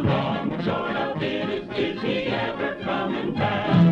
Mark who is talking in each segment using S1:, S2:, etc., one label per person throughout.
S1: long short of it is he ever coming back?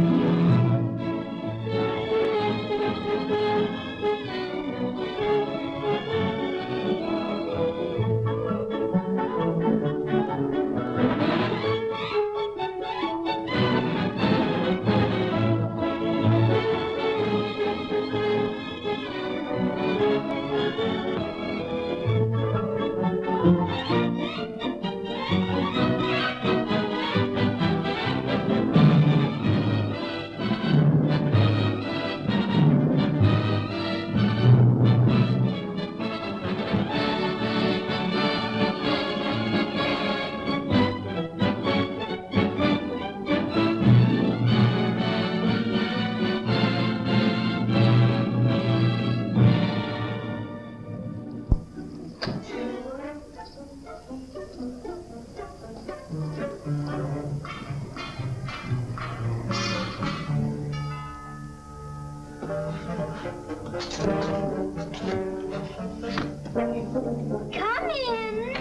S2: Come in.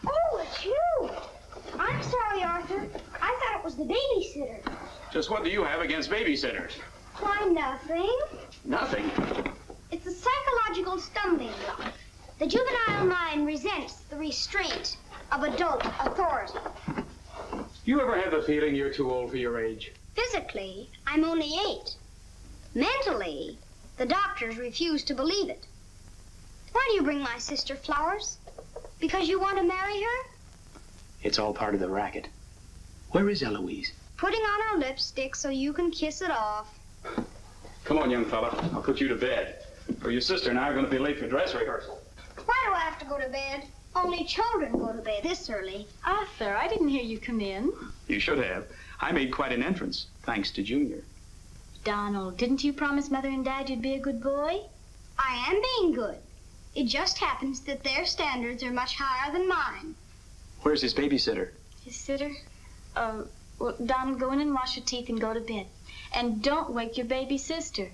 S2: Oh, it's you. I'm sorry, Arthur. I thought it was the babysitter.
S3: Just what do you have against babysitters?
S2: Why, nothing.
S3: Nothing.
S2: It's a psychological stumbling block. The juvenile mind resents the restraint of adult authority.
S3: You ever have the feeling you're too old for your age?
S2: Physically, I'm only 8. Mentally, the doctors refuse to believe it. Why do you bring my sister flowers? Because you want to marry her?
S3: It's all part of the racket. Where is Eloise?
S2: Putting on her lipstick so you can kiss it off.
S3: Come on, young fella. I'll put you to bed. Or your sister and I are going to be late for dress rehearsal.
S2: Why do I have to go to bed? Only children go to bed this early.
S4: Arthur, I didn't hear you come in.
S3: You should have. I made quite an entrance, thanks to Junior.
S4: Donald, didn't you promise Mother and Dad you'd be a good boy?
S2: I am being good. It just happens that their standards are much higher than mine.
S3: Where's his babysitter?
S4: His sitter? Well, Donald, go in and wash your teeth and go to bed. And don't wake your baby sister.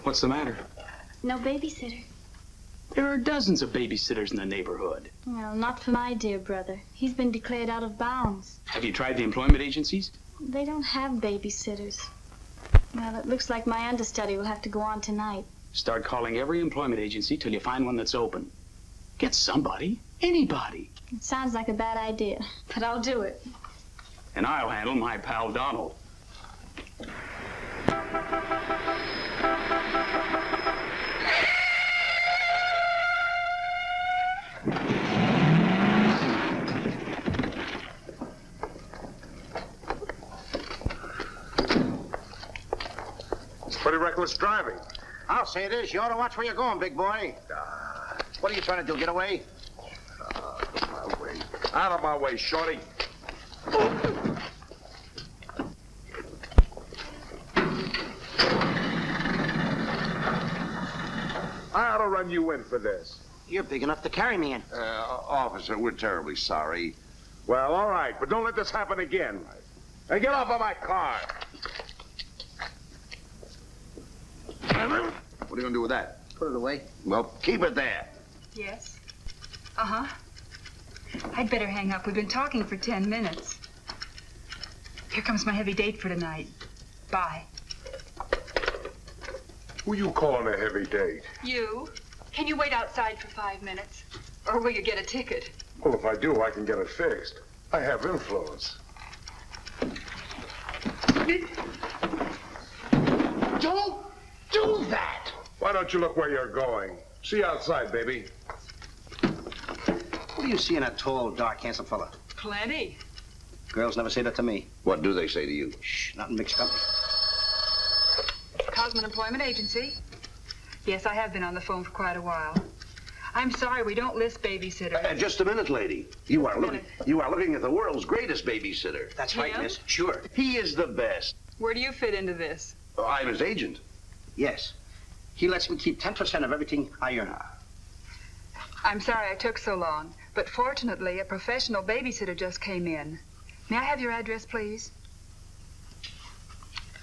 S3: What's the matter?
S4: No babysitter.
S3: There are dozens of babysitters in the neighborhood.
S4: Well, not for my dear brother. He's been declared out of bounds.
S3: Have you tried the employment agencies?
S4: They don't have babysitters. Well, it looks like my understudy will have to go on tonight.
S3: Start calling every employment agency till you find one that's open. Get somebody, anybody.
S4: It sounds like a bad idea, but I'll do it.
S3: And I'll handle my pal Donald.
S5: Pretty reckless driving.
S6: I'll say it is. You ought to watch where you're going, big boy. What are you trying to do, get away?
S5: Out of my way. Out of my way, shorty. I ought to run you in for this.
S6: You're big enough to carry me in.
S5: Officer, we're terribly sorry. Well, all right, but don't let this happen again. And get off of my car.
S6: What are you going to do with that? Put it away. Well, keep it there.
S7: Yes? Uh-huh. I'd better hang up. We've been talking for 10 minutes. Here comes my heavy date for tonight. Bye.
S5: Who you calling a heavy date?
S7: You? Can you wait outside for 5 minutes? Or will you get a ticket?
S5: Well, if I do, I can get it fixed. I have influence.
S6: Don't do that!
S5: Why don't you look where you're going? See you outside, baby.
S6: What do you see in a tall, dark, handsome fella?
S7: Plenty.
S6: Girls never say that to me.
S8: What do they say to you?
S6: Shh, not in mixed company.
S7: Cosman Employment Agency. Yes, I have been on the phone for quite a while. I'm sorry, we don't list babysitters.
S8: Just a minute, lady. You are looking at the world's greatest babysitter.
S6: That's right,
S7: Him?
S6: miss. Sure.
S8: He is the best.
S7: Where do you fit into this?
S8: I'm his agent.
S6: Yes. He lets me keep 10% of everything I earn.
S7: I'm sorry I took so long, but fortunately, a professional babysitter just came in. May I have your address, please?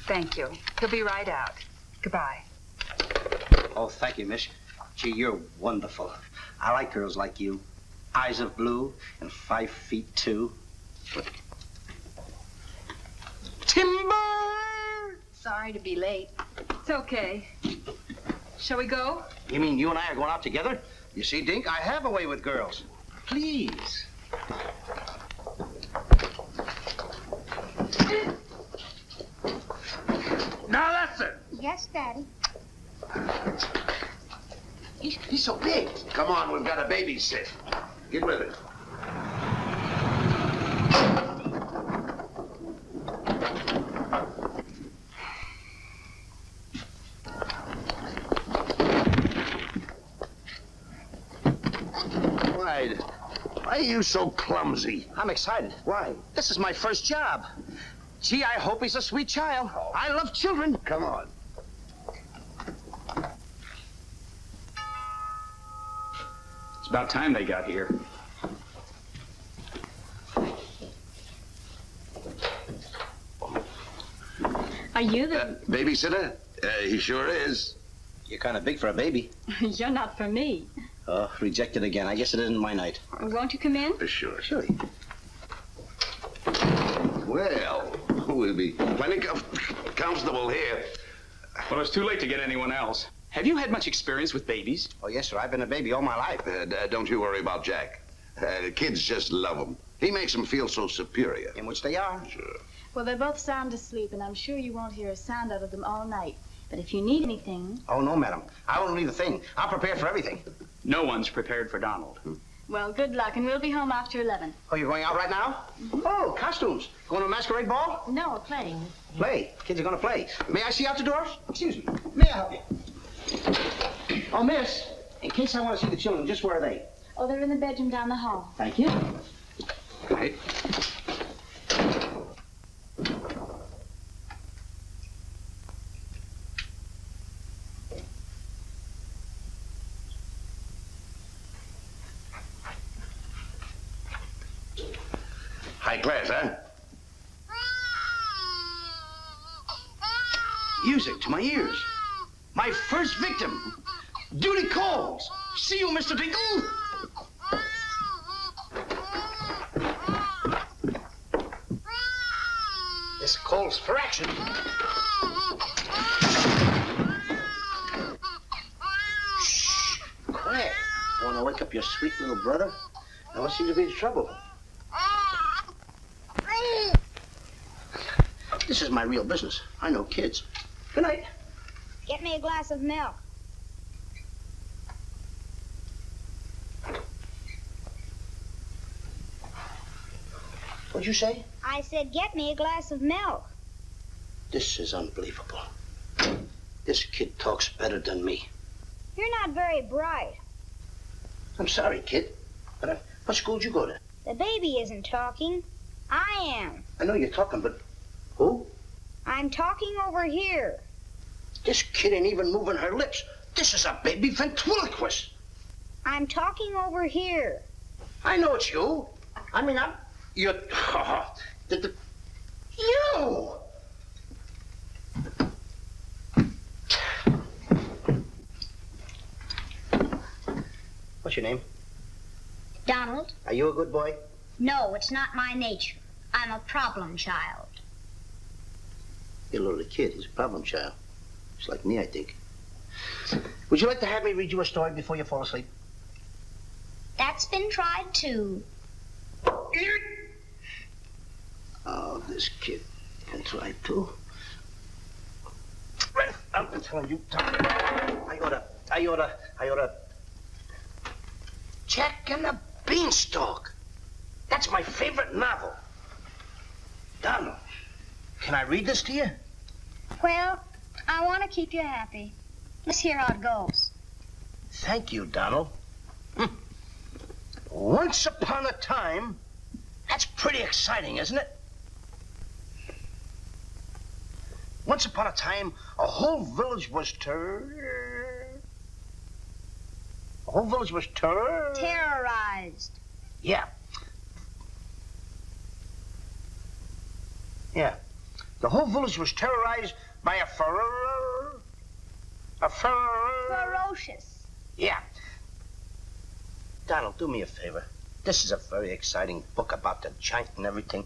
S7: Thank you. He'll be right out. Goodbye.
S6: Oh, thank you, miss. Gee, you're wonderful. I like girls like you. Eyes of blue and 5 feet 2. Timber!
S9: Sorry to be late.
S7: It's okay. Shall we go?
S6: You mean you and I are going out together? You see, Dink, I have a way with girls. Please.
S5: Now that's it.
S2: Yes, Daddy.
S6: He's so big.
S8: Come on, we've got to babysit. Get with it. Why are you so clumsy?
S6: I'm excited.
S8: Why?
S6: This is my first job. Gee, I hope he's a sweet child. I love children.
S8: Come on.
S3: It's about time they got here.
S4: Are you the...
S8: Babysitter? He sure is.
S6: You're kind of big for a baby.
S4: You're not for me.
S6: Oh, rejected again. I guess it isn't my night.
S4: Won't you come in?
S8: Sure.
S6: Sure.
S8: Well, we'll be plenty comfortable here.
S3: Well, it's too late to get anyone else. Have you had much experience with babies?
S6: Oh, yes, sir. I've been a baby all my life.
S8: Don't you worry about Jack. The kids just love him. He makes them feel so superior.
S6: In which they are.
S8: Sure.
S4: Well, they're both sound asleep, and I'm sure you won't hear a sound out of them all night. But if you need anything...
S6: Oh, no, madam. I won't need a thing. I'm prepared for everything.
S3: No one's prepared for Donald.
S4: Well, good luck, and we'll be home after 11.
S6: Oh, you're going out right now? Mm-hmm. Oh, costumes. Going to a masquerade ball?
S4: No, we're playing.
S6: Play. Kids are going to play. May I see out the doors? Excuse me. May I help you? Oh, miss, in case I want to see the children, just where are they?
S4: Oh, they're in the bedroom down the hall.
S6: Thank you.
S3: Right.
S8: High class, huh?
S6: Music to my ears. My first victim. Duty calls. See you, Mr. Dinkle. This calls for action. Shh. Quiet. Want to wake up your sweet little brother? No one seems to be in trouble. This is my real business. I know kids. Good night.
S2: Get me a glass of milk.
S6: What'd you say?
S2: I said, get me a glass of milk.
S6: This is unbelievable. This kid talks better than me.
S2: You're not very bright.
S6: I'm sorry, kid. But what school did you go to?
S2: The baby isn't talking. I am.
S6: I know you're talking, but who?
S2: I'm talking over here.
S6: This kid ain't even moving her lips. This is a baby ventriloquist.
S2: I'm talking over here.
S6: I know it's you. I mean, you're... You! What's your name?
S2: Donald?
S6: Are you a good boy?
S2: No, it's not my nature. I'm a problem child.
S6: You're a little kid. He's a problem child. Just like me, I think. Would you like to have me read you a story before you fall asleep?
S2: That's been tried, too.
S6: Oh, this kid can try too. I'm telling you, I oughta. Jack and the Beanstalk. That's my favorite novel. Donald, can I read this to you?
S2: Well, I want to keep you happy. Let's hear how it goes.
S6: Thank you, Donald. Once upon a time, that's pretty exciting, isn't it? Once upon a time, a whole village was
S2: Terrorized.
S6: Yeah. Yeah. The whole village was terrorized by a
S2: ferocious.
S6: Yeah. Donald, do me a favor. This is a very exciting book about the giant and everything.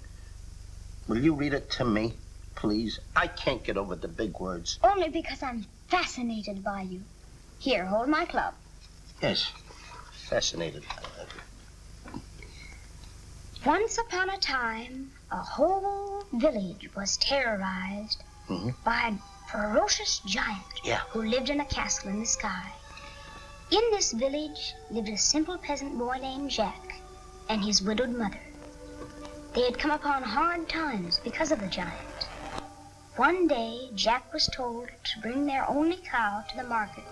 S6: Will you read it to me, please? I can't get over the big words.
S2: Only because I'm fascinated by you. Here, hold my club.
S6: Yes, fascinated.
S2: Once upon a time, a whole village was terrorized by a ferocious giant who lived in a castle in the sky. In this village lived a simple peasant boy named Jack and his widowed mother. They had come upon hard times because of the giant. One day, Jack was told to bring their only cow to the market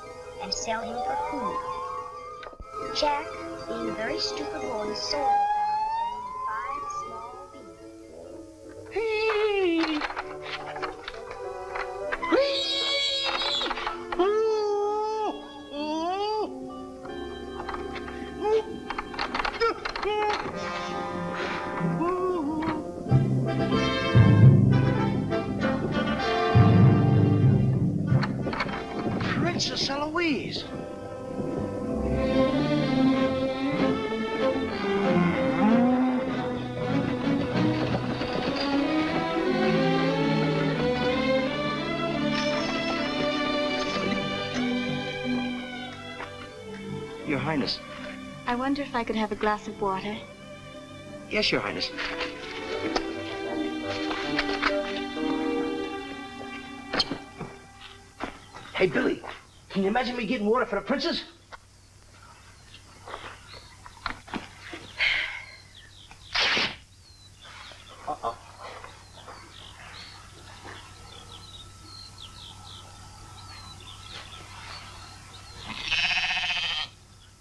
S2: and sell him for food. Jack, being a very stupid boy, sold the cow for only 5 small beans.
S6: Hey! Princess Eloise. Your Highness.
S4: I wonder if I could have a glass of water.
S6: Yes, Your Highness. Hey, Billy, can you imagine me getting water for the princess? Uh-oh.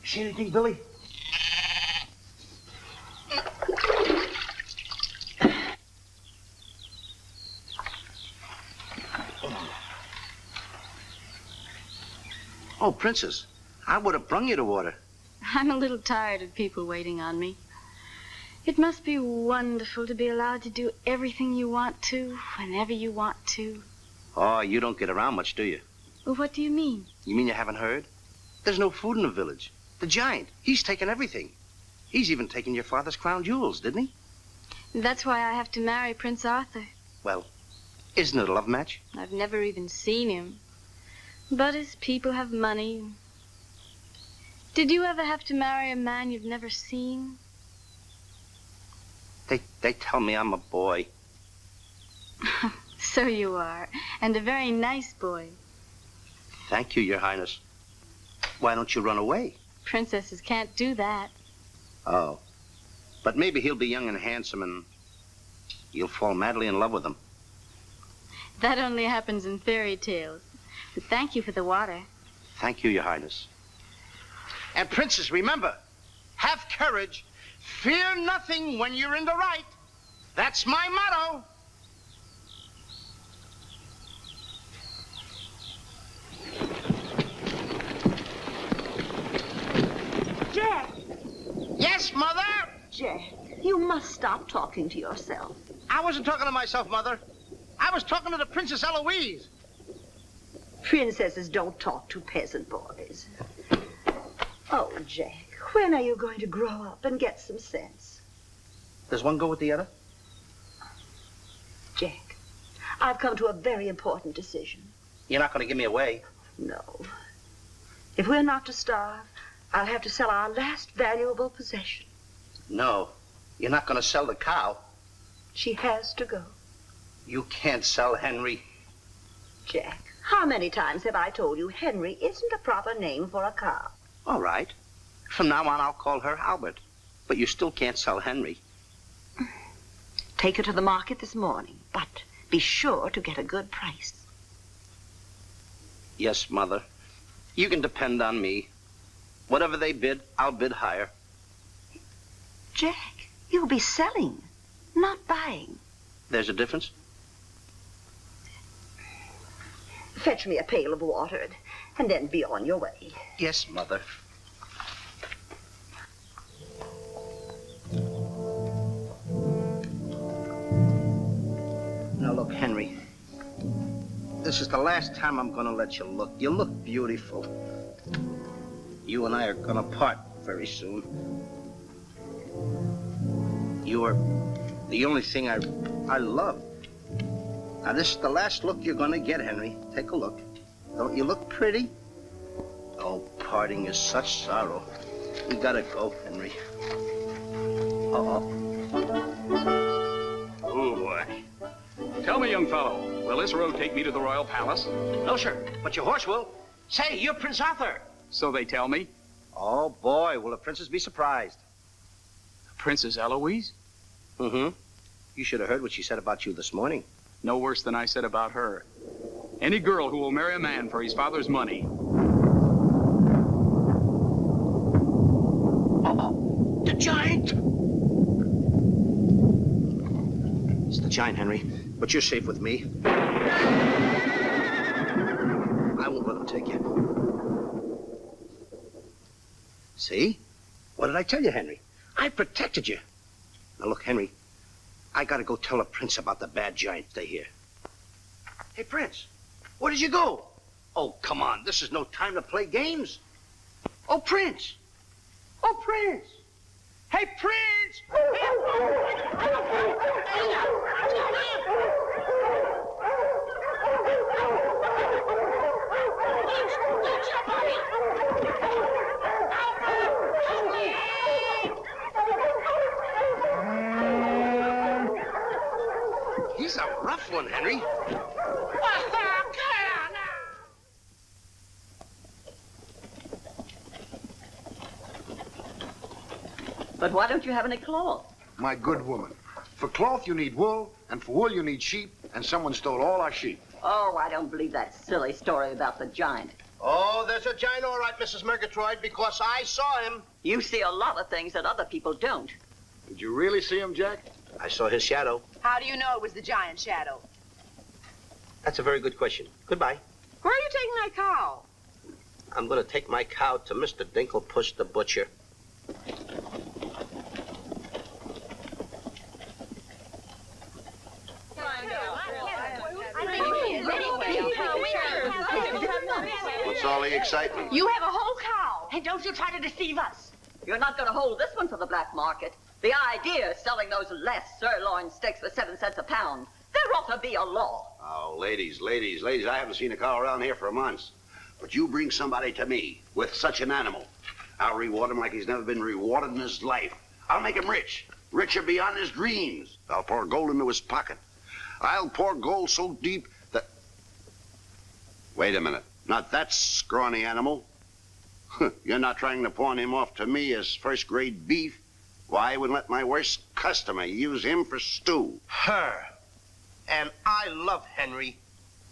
S6: See anything, Billy? Oh, Princess, I would have brung you the water.
S4: I'm a little tired of people waiting on me. It must be wonderful to be allowed to do everything you want to, whenever you want to.
S6: Oh, you don't get around much, do you?
S4: Well, what do you mean?
S6: You mean you haven't heard? There's no food in the village. The giant, he's taken everything. He's even taken your father's crown jewels, didn't he?
S4: That's why I have to marry Prince Arthur.
S6: Well, isn't it a love match?
S4: I've never even seen him. But his people have money. Did you ever have to marry a man you've never seen?
S6: They tell me I'm a boy.
S4: So you are, and a very nice boy.
S6: Thank you, Your Highness. Why don't you run away?
S4: Princesses can't do that.
S6: Oh. But maybe he'll be young and handsome and you'll fall madly in love with him.
S4: That only happens in fairy tales. But thank you for the water.
S6: Thank you, Your Highness. And Princess, remember, have courage. Fear nothing when you're in the right. That's my motto.
S10: Jack!
S6: Yes, Mother?
S10: Jack, you must stop talking to yourself.
S6: I wasn't talking to myself, Mother. I was talking to the Princess Eloise.
S10: Princesses don't talk to peasant boys. Oh, Jack, when are you going to grow up and get some sense?
S6: Does one go with the other?
S10: Jack, I've come to a very important decision.
S6: You're not going to give me away.
S10: No. If we're not to starve, I'll have to sell our last valuable possession.
S6: No, you're not going to sell the cow.
S10: She has to go.
S6: You can't sell Henry.
S10: Jack, how many times have I told you Henry isn't a proper name for a cow?
S6: All right. From now on, I'll call her Albert. But you still can't sell Henry.
S10: Take her to the market this morning, but be sure to get a good price.
S6: Yes, Mother. You can depend on me. Whatever they bid, I'll bid higher.
S10: Jack, you'll be selling, not buying.
S6: There's a difference?
S10: Fetch me a pail of water and then be on your way.
S6: Yes, Mother. Now, look, Henry. This is the last time I'm going to let you look. You look beautiful. You and I are gonna part very soon. You're the only thing I love. Now, this is the last look you're gonna get, Henry. Take a look. Don't you look pretty? Oh, parting is such sorrow. We gotta go, Henry. Uh-oh.
S3: Oh, boy. Tell me, young fellow, will this road take me to the royal palace?
S6: No, sir, but your horse will. Say, you're Prince Arthur.
S3: So they tell me.
S6: Oh, boy, will the princess be surprised.
S3: Princess Eloise?
S6: Mm-hmm. You should have heard what she said about you this morning.
S3: No worse than I said about her. Any girl who will marry a man for his father's money.
S6: Uh-oh. The giant! It's the giant, Henry. But you're safe with me. I won't let him take you. See? What did I tell you, Henry? I protected you. Now, look, Henry, I gotta go tell the prince about the bad giant. Stay here. Hey, Prince, where did you go? Oh, come on. This is no time to play games. Oh, Prince. Oh, Prince. Hey, Prince! He's a rough one, Henry.
S10: But why don't you have any cloth?
S5: My good woman, for cloth you need wool, and for wool you need sheep, and someone stole all our sheep.
S10: Oh, I don't believe that silly story about the giant.
S6: Oh, there's a giant all right, Mrs. Murgatroyd, because I saw him.
S10: You see a lot of things that other people don't.
S5: Did you really see him, Jack?
S6: I saw his shadow.
S9: How do you know it was the giant shadow?
S6: That's a very good question. Goodbye.
S9: Where are you taking my cow?
S6: I'm going to take my cow to Mr. Dinklepuss the butcher.
S8: What's all the excitement?
S9: You have a whole cow.
S10: Hey, don't you try to deceive us. You're not going to hold this one for the black market. The idea is selling those last sirloin steaks for 7 cents a pound. There ought to be a law.
S8: Oh, ladies, I haven't seen a cow around here for months. But you bring somebody to me with such an animal, I'll reward him like he's never been rewarded in his life. I'll make him rich, richer beyond his dreams. I'll pour gold into his pocket. I'll pour gold so deep that... Wait a minute. Not that scrawny animal. You're not trying to pawn him off to me as first-grade beef? Why, I would let my worst customer use him for stew.
S6: Her. And I love Henry.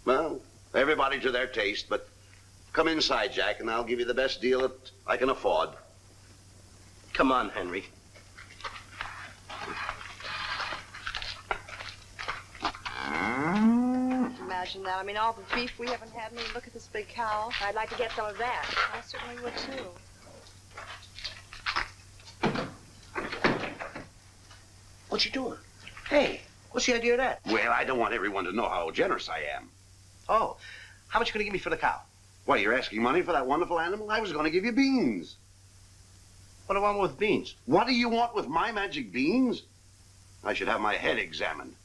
S8: Well, everybody to their taste, but come inside, Jack, and I'll give you the best deal that I can afford.
S6: Come on, Henry.
S9: Imagine that. I mean, all the beef we haven't had, and look at this big cow. I'd like to get some of that. I certainly would, too.
S6: What you doing? Hey, what's the idea of that?
S8: Well, I don't want everyone to know how generous I am.
S6: Oh, how much you going to give me for the cow?
S8: Why, you're asking money for that wonderful animal? I was going to give you beans.
S6: What do I want with beans?
S8: What do you want with my magic beans? I should have my head examined.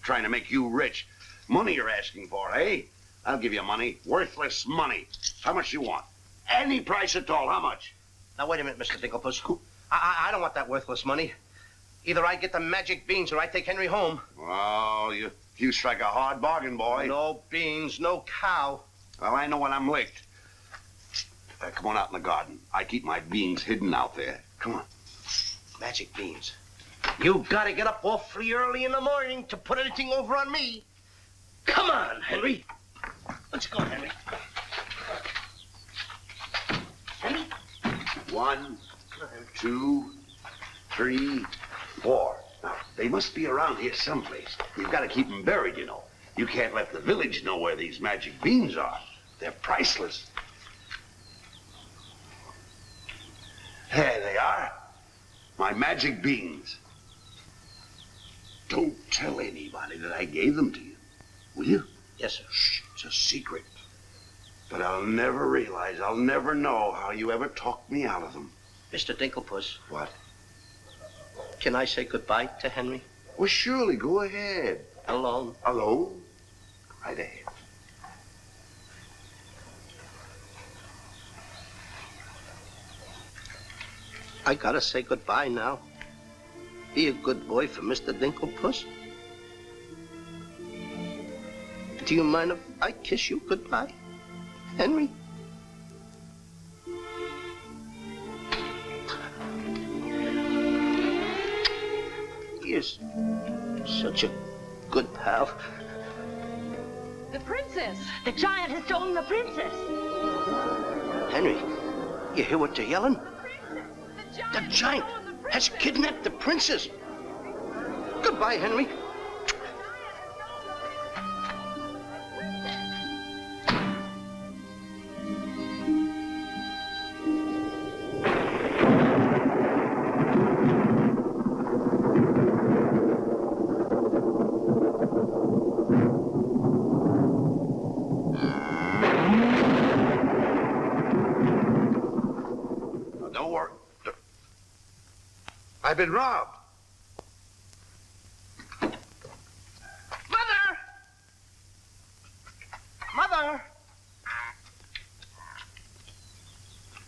S8: Trying to make you rich. Money you're asking for, eh? I'll give you money. Worthless money. How much you want? Any price at all. How much?
S6: Now, wait a minute, Mr. Dinklepuss. I don't want that worthless money. Either I get the magic beans or I take Henry home.
S8: Oh, you strike a hard bargain, boy.
S6: No beans, no cow.
S8: Well, I know when I'm licked. Come on out in the garden. I keep my beans hidden out there. Come on.
S6: Magic beans. You gotta get up awfully early in the morning to put anything over on me. Come on, Henry. Let's go, Henry. Henry?
S8: 1, 2, 3, 4. Now, they must be around here someplace. You've got to keep them buried, you know. You can't let the village know where these magic beans are. They're priceless. There they are. My magic beans. Don't tell anybody that I gave them to you. Will you?
S6: Yes, sir.
S8: Shh, it's a secret. But I'll never realize, I'll never know how you ever talked me out of them.
S6: Mr. Dinklepuss.
S8: What?
S6: Can I say goodbye to Henry?
S8: Well, surely, go ahead.
S6: Alone?
S8: Alone? Right ahead.
S6: I gotta say goodbye now. Be a good boy for Mr. Dinklepuss. Do you mind if I kiss you goodbye, Henry? You're such a good pal.
S9: The princess! The giant has stolen the princess!
S6: Henry, you hear what they're yelling? The giant has kidnapped the princess. Goodbye, Henry.
S8: Don't worry. I've been robbed.
S6: Mother! Mother!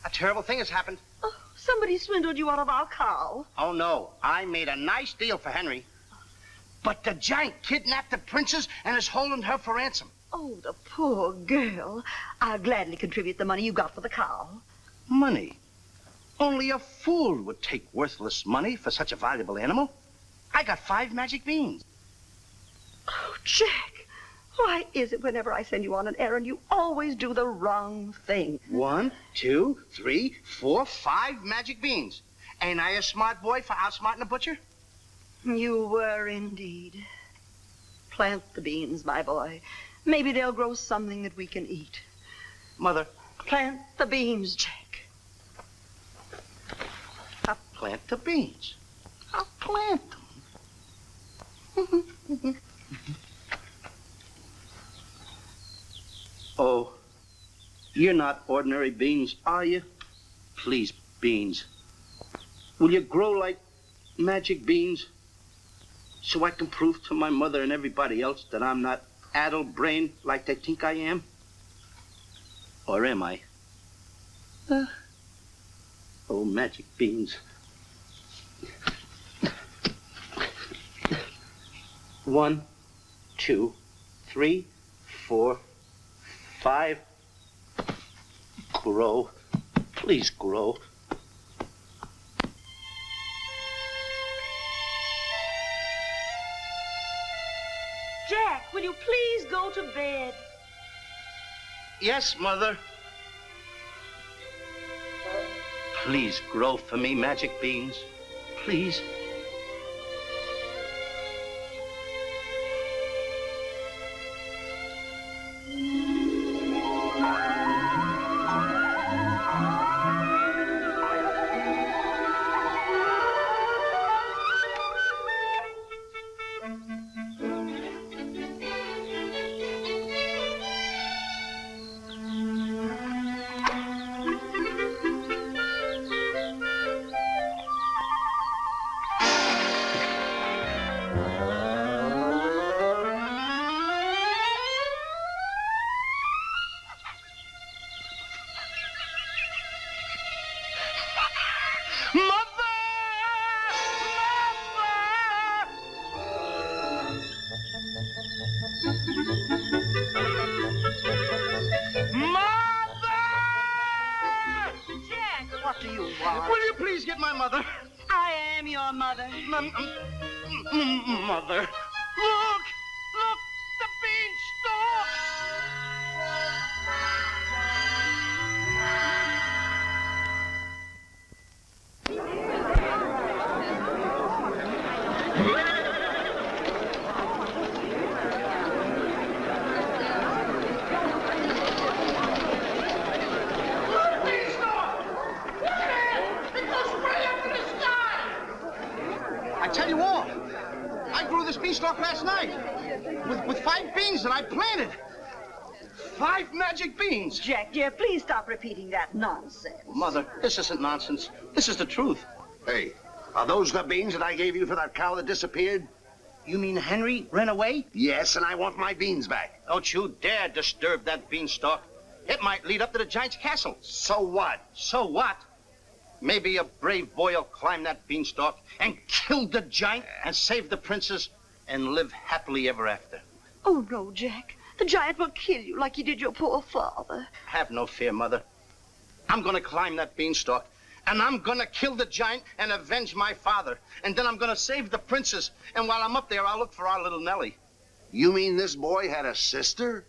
S6: A terrible thing has happened.
S9: Oh, somebody swindled you out of our cow.
S6: Oh, no. I made a nice deal for Henry. But the giant kidnapped the princess and is holding her for ransom.
S9: Oh, the poor girl. I'll gladly contribute the money you got for the cow.
S6: Money? Only a fool would take worthless money for such a valuable animal. I got 5 magic beans.
S9: Oh, Jack, why is it whenever I send you on an errand, you always do the wrong thing?
S6: 1, 2, 3, 4, 5 magic beans. Ain't I a smart boy for outsmarting a butcher?
S9: You were indeed. Plant the beans, my boy. Maybe they'll grow something that we can eat.
S6: Mother,
S9: Plant the beans, Jack.
S6: I'll plant the beans. I'll plant them. Oh, you're not ordinary beans, are you? Please, beans. Will you grow like magic beans so I can prove to my mother and everybody else that I'm not addle-brained like they think I am? Or am I? Oh, magic beans. 1, 2, 3, 4, 5. Grow. Please grow.
S9: Jack, will you please go to bed?
S6: Yes, Mother. Please grow for me, magic beans. Please. Mother.
S9: I am your mother.
S6: Mother. Look! Look! The beanstalk! Beanstalk last night with 5 beans that I planted. 5 magic beans.
S9: Jack, dear, please stop repeating that nonsense.
S6: Mother, this isn't nonsense. This is the truth.
S8: Hey, are those the beans that I gave you for that cow that disappeared?
S6: You mean Henry ran away?
S8: Yes, and I want my beans back.
S6: Don't you dare disturb that beanstalk. It might lead up to the giant's castle.
S8: So what?
S6: So what? Maybe a brave boy will climb that beanstalk and kill the giant and save the princess and live happily ever after.
S9: Oh, no, Jack. The giant will kill you like he did your poor father.
S6: Have no fear, Mother. I'm going to climb that beanstalk, and I'm going to kill the giant and avenge my father. And then I'm going to save the princess. And while I'm up there, I'll look for our little Nellie.
S8: You mean this boy had a sister?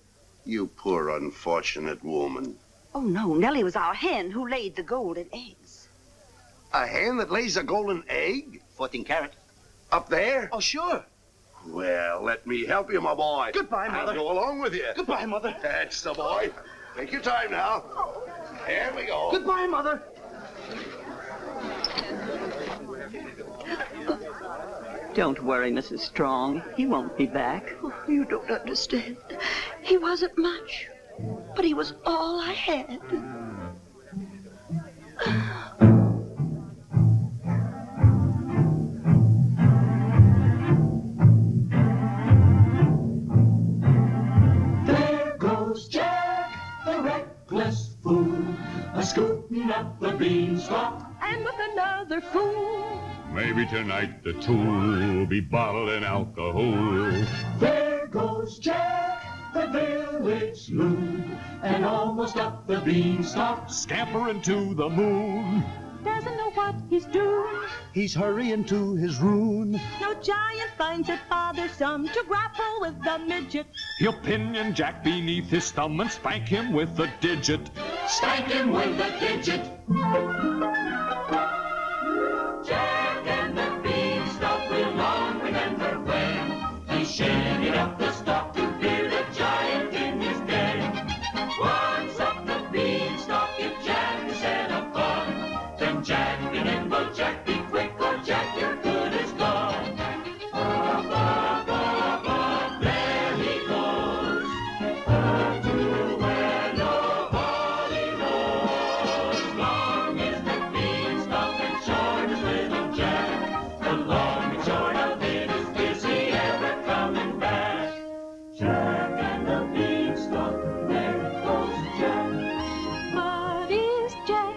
S8: You poor unfortunate woman.
S9: Oh, no, Nellie was our hen who laid the golden eggs.
S8: A hen that lays a golden egg?
S6: 14 carat.
S8: Up there?
S6: Oh, sure.
S8: Well, let me help you, my boy.
S6: Goodbye, Mother.
S8: I'll go along with you.
S6: Goodbye, Mother.
S8: That's the boy. Take your time now. Here we go.
S6: Goodbye, Mother.
S10: Don't worry, Mrs. Strong. He won't be back.
S9: Oh, you don't understand. He wasn't much, but he was all I had.
S1: There goes Jack, the reckless fool, a-scooting up the beanstalk.
S9: And with another fool.
S11: Maybe tonight the two will be bottled in alcohol.
S1: There goes Jack, the village loon, and almost up the beanstalk.
S11: Scampering to the moon.
S9: Doesn't know what he's doing.
S11: He's hurrying to his ruin.
S9: No giant finds it bothersome to grapple with the midget.
S11: He'll pinion Jack beneath his thumb and spank him with a digit.
S1: Spank him with a digit. Jack and the beanstalk will long remember when he shinned up the stalk to fear the giant in his den. Once up the beanstalk, if Jack is set upon, then Jack be nimble, Jack be quick, or Jack your good is gone. Up, up, up, up, there he goes, up to where nobody knows. Long is the beanstalk and short is little Jack. The long and short of it is he ever coming back? Jack and the beanstalk, there goes Jack.
S9: But is Jack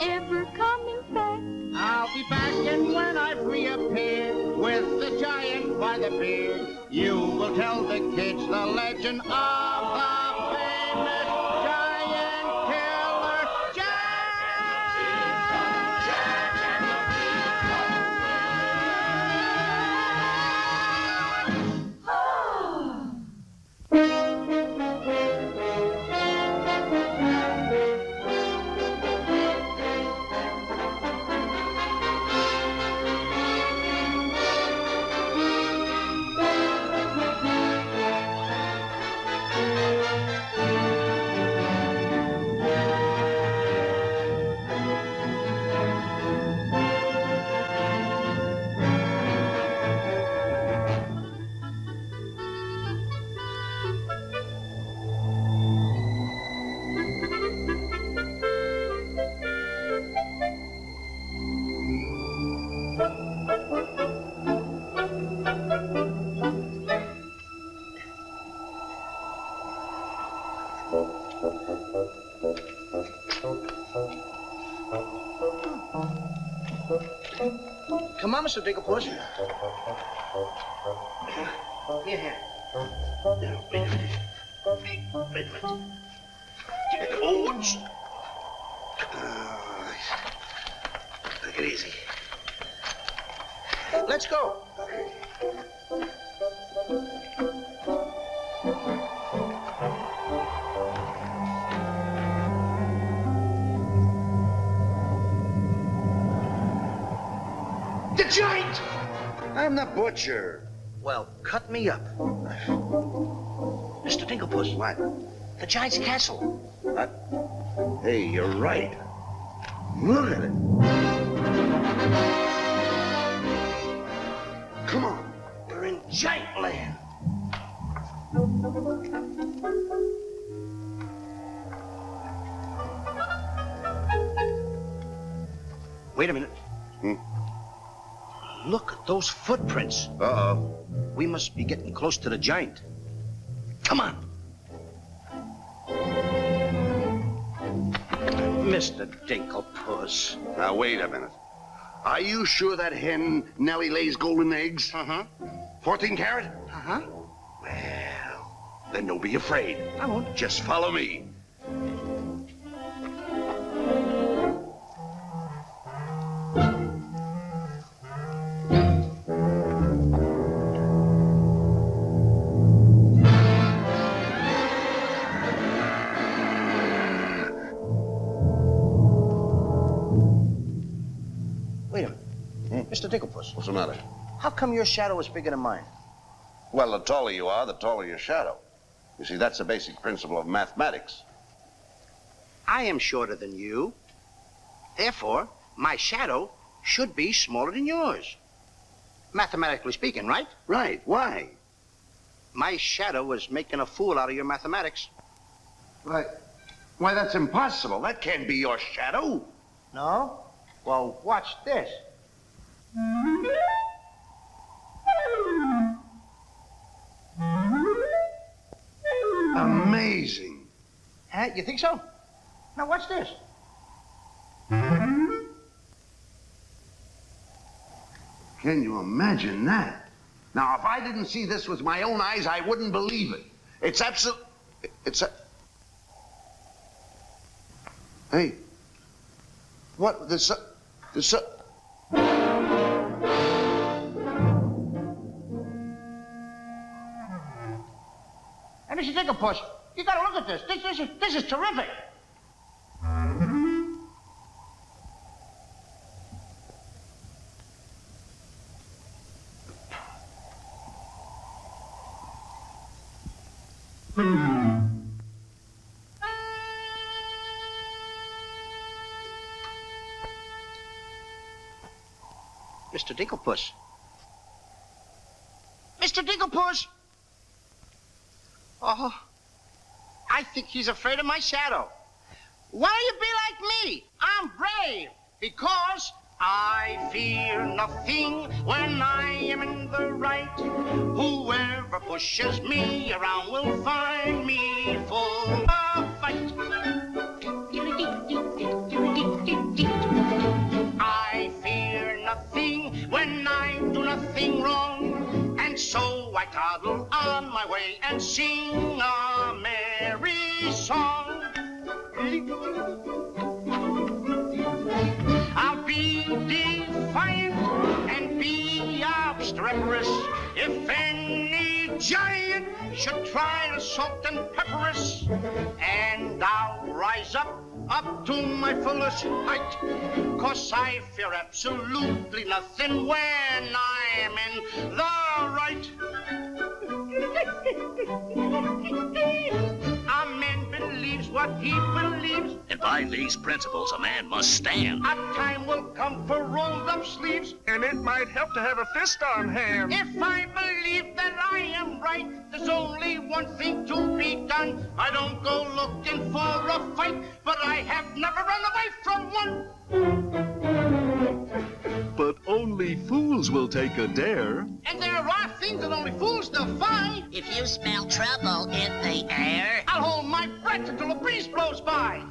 S9: ever coming back?
S6: I'll be back, and when I've reappeared with the giant by the beard, you will tell the kids the legend of the famous giant killer Jack. Come on, Mr. Dinklepuss. Here. Wait a minute.
S8: Oh, take it easy.
S6: Let's go.
S8: The giant! I'm the butcher.
S6: Well, cut me up. Mr. Dinklepuss.
S8: What?
S6: The giant's castle.
S8: What? Hey, you're right. Look at it. Come on.
S6: We're in giant land. Wait a minute. Look at those footprints.
S8: Uh-oh.
S6: We must be getting close to the giant. Come on. Mr. Dinklepuss.
S8: Now, wait a minute. Are you sure that hen Nellie lays golden eggs?
S6: Uh-huh.
S8: 14 carat?
S6: Uh-huh.
S8: Well, then don't be afraid.
S6: I won't.
S8: Just follow me.
S6: Wait a minute. Mr. Dinklepuss.
S8: What's the matter?
S6: How come your shadow is bigger than mine?
S8: Well, the taller you are, the taller your shadow. You see, that's the basic principle of mathematics.
S6: I am shorter than you. Therefore, my shadow should be smaller than yours. Mathematically speaking, right?
S8: Right. Why?
S6: My shadow is making a fool out of your mathematics.
S8: Why, that's impossible. That can't be your shadow.
S6: No? Well, watch this.
S8: Amazing.
S6: Huh? You think so? Now watch this.
S8: Can you imagine that? Now, if I didn't see this with my own eyes, I wouldn't believe it. It's absolute... Hey. What? There's
S6: Hey, Mr. Dinklepuss, you gotta look at this. This is terrific. Mr. Dinklepuss. Mr. Dinklepuss! Oh, I think he's afraid of my shadow. Why don't you be like me? I'm brave because I fear nothing when I am in the right. Whoever pushes me around will find me full of fight. I fear nothing when I do nothing wrong, and so I toddle on my way and sing a merry song. I'll be defiant and be obstreperous if any giant should try to salt and pepper us, and I'll rise up to my fullest height, 'cause I fear absolutely nothing when I am in the right. A man believes what he believes,
S12: and by these principles a man must stand.
S6: A time will come for rolled up sleeves,
S13: and it might help to have a fist on hand.
S6: If I believe that I am right, there's only one thing to be done. I don't go looking for a fight, but I have never run away from one.
S14: But only fools will take a dare.
S6: And there are things that only fools defy.
S15: If you smell trouble in the air,
S6: I'll hold my breath until a breeze blows by.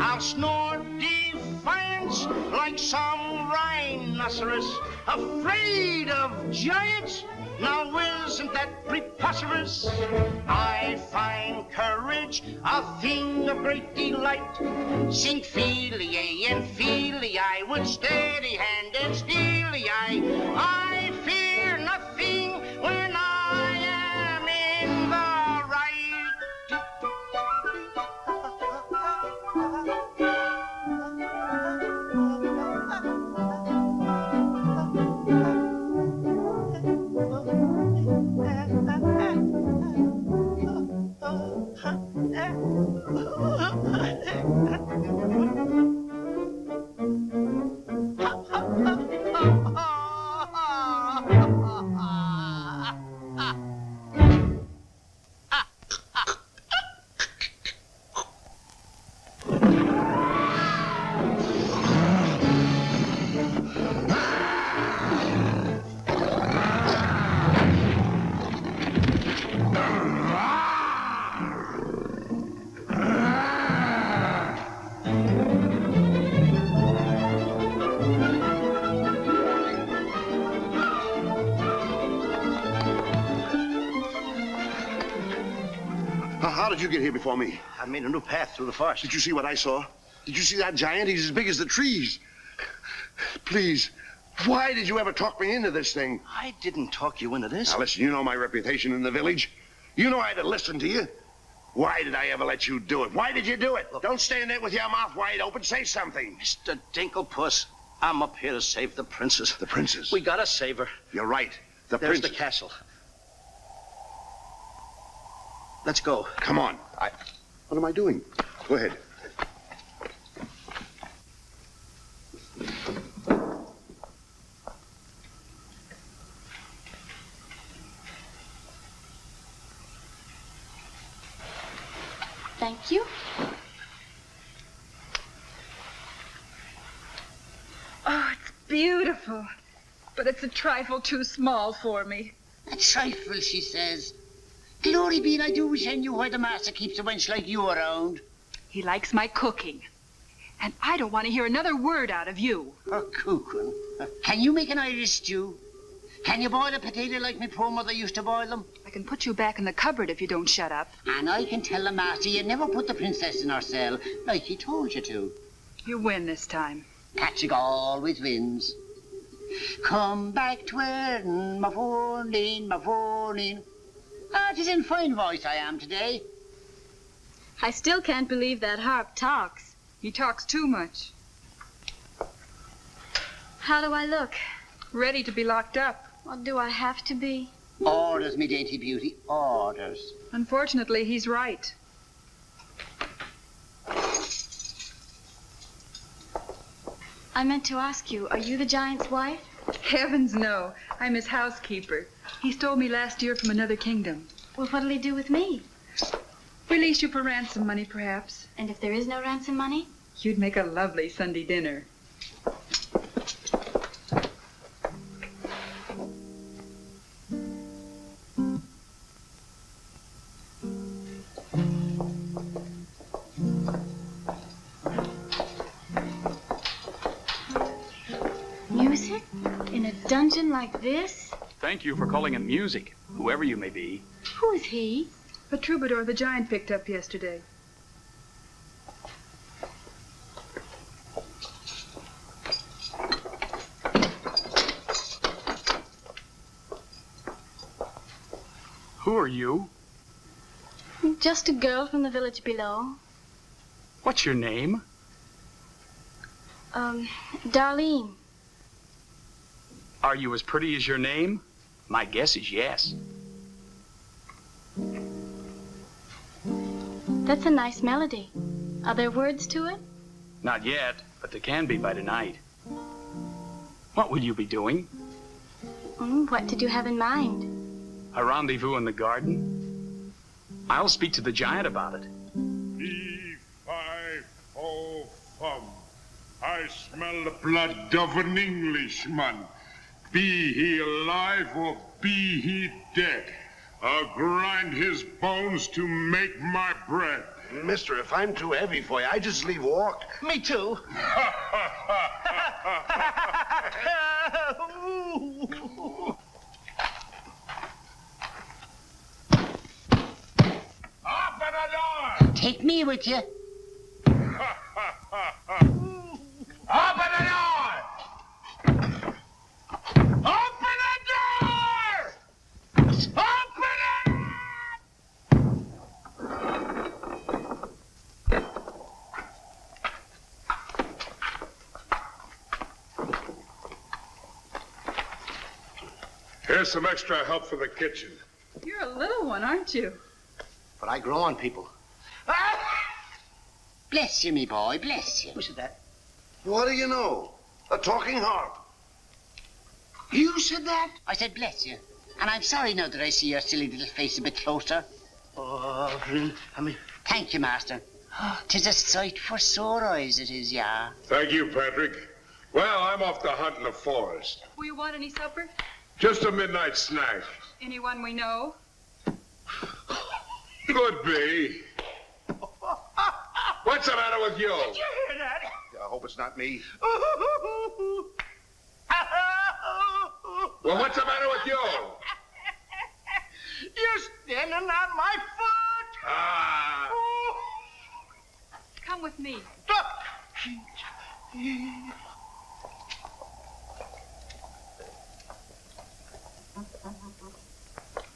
S6: I'll snore defiance like some rhinoceros, afraid of giants. Now isn't that preposterous? I find courage a thing of great delight. Sing Filiae and Filiae with steady hand and steely eye. I fear nothing when I am in the right.
S5: did you get here before me?
S6: I made a new path through the forest.
S5: Did you see what I saw? Did you see that giant? He's as big as the trees. Please, why did you ever talk me into this thing?
S6: I didn't talk you into this.
S5: Now, listen, you know my reputation in the village. You know I had to listen to you. Why did I ever let you do it? Why did you do it? Look, don't stand there with your mouth wide open. Say something.
S6: Mr. Dinklepuss, I'm up here to save the princess.
S5: The princess?
S6: We gotta save her.
S5: You're right.
S6: There's the castle. Let's go.
S5: Come on. What am I doing? Go ahead.
S4: Thank you.
S7: Oh, it's beautiful. But it's a trifle too small for me.
S15: A trifle, she says. Glory be, and I do wish I knew why the master keeps a wench like you around.
S7: He likes my cooking. And I don't want to hear another word out of you.
S15: Oh, cooking. Can you make an Irish stew? Can you boil a potato like my poor mother used to boil them?
S7: I can put you back in the cupboard if you don't shut up.
S15: And I can tell the master you never put the princess in her cell like he told you to.
S7: You win this time.
S15: Patrick always wins. Come back to Erin, my fornin, my fornin. Ah, 'tis in fine voice I am today.
S4: I still can't believe that harp talks.
S7: He talks too much.
S4: How do I look?
S7: Ready to be locked up.
S4: What do I have to be?
S15: Orders, me dainty beauty, orders.
S7: Unfortunately, he's right.
S4: I meant to ask you, are you the giant's wife?
S7: Heavens, no. I'm his housekeeper. He stole me last year from another kingdom.
S4: Well, what'll he do with me?
S7: Release you for ransom money, perhaps.
S4: And if there is no ransom money?
S7: You'd make a lovely Sunday dinner.
S4: Music? In a dungeon like this?
S3: Thank you for calling it music, whoever you may be.
S4: Who is he?
S7: A troubadour the giant picked up yesterday.
S3: Who are you?
S4: Just a girl from the village below.
S3: What's your name?
S4: Darlene.
S3: Are you as pretty as your name? My guess is yes.
S4: That's a nice melody. Are there words to it?
S3: Not yet, but there can be by tonight. What will you be doing?
S4: What did you have in mind?
S3: A rendezvous in the garden? I'll speak to the giant about it.
S11: B-5-O-Fum. I smell the blood of an Englishman. Be he alive or be he dead, I'll grind his bones to make my bread.
S5: Mister, if I'm too heavy for you, I just leave walk.
S6: Me too.
S11: Open the door!
S15: Take me with you.
S11: Open the door! Open the door! Open it! Here's some extra help for the kitchen.
S7: You're a little one, aren't you?
S6: But I grow on people.
S15: Bless you, me boy, bless you.
S6: Who said that?
S5: What do you know? A talking harp.
S15: You said that? I said bless you. And I'm sorry now that I see your silly little face a bit closer.
S6: Oh,
S15: Thank you, master. 'Tis a sight for sore eyes, it is, yeah.
S11: Thank you, Patrick. Well, I'm off to hunt in the forest.
S7: Will you want any supper?
S11: Just a midnight snack.
S7: Anyone we know?
S11: Could be. What's the matter with you?
S5: Did you hear that? I hope it's not me.
S11: Well, what's the matter with you?
S6: You're standing on my foot.
S7: Come with me.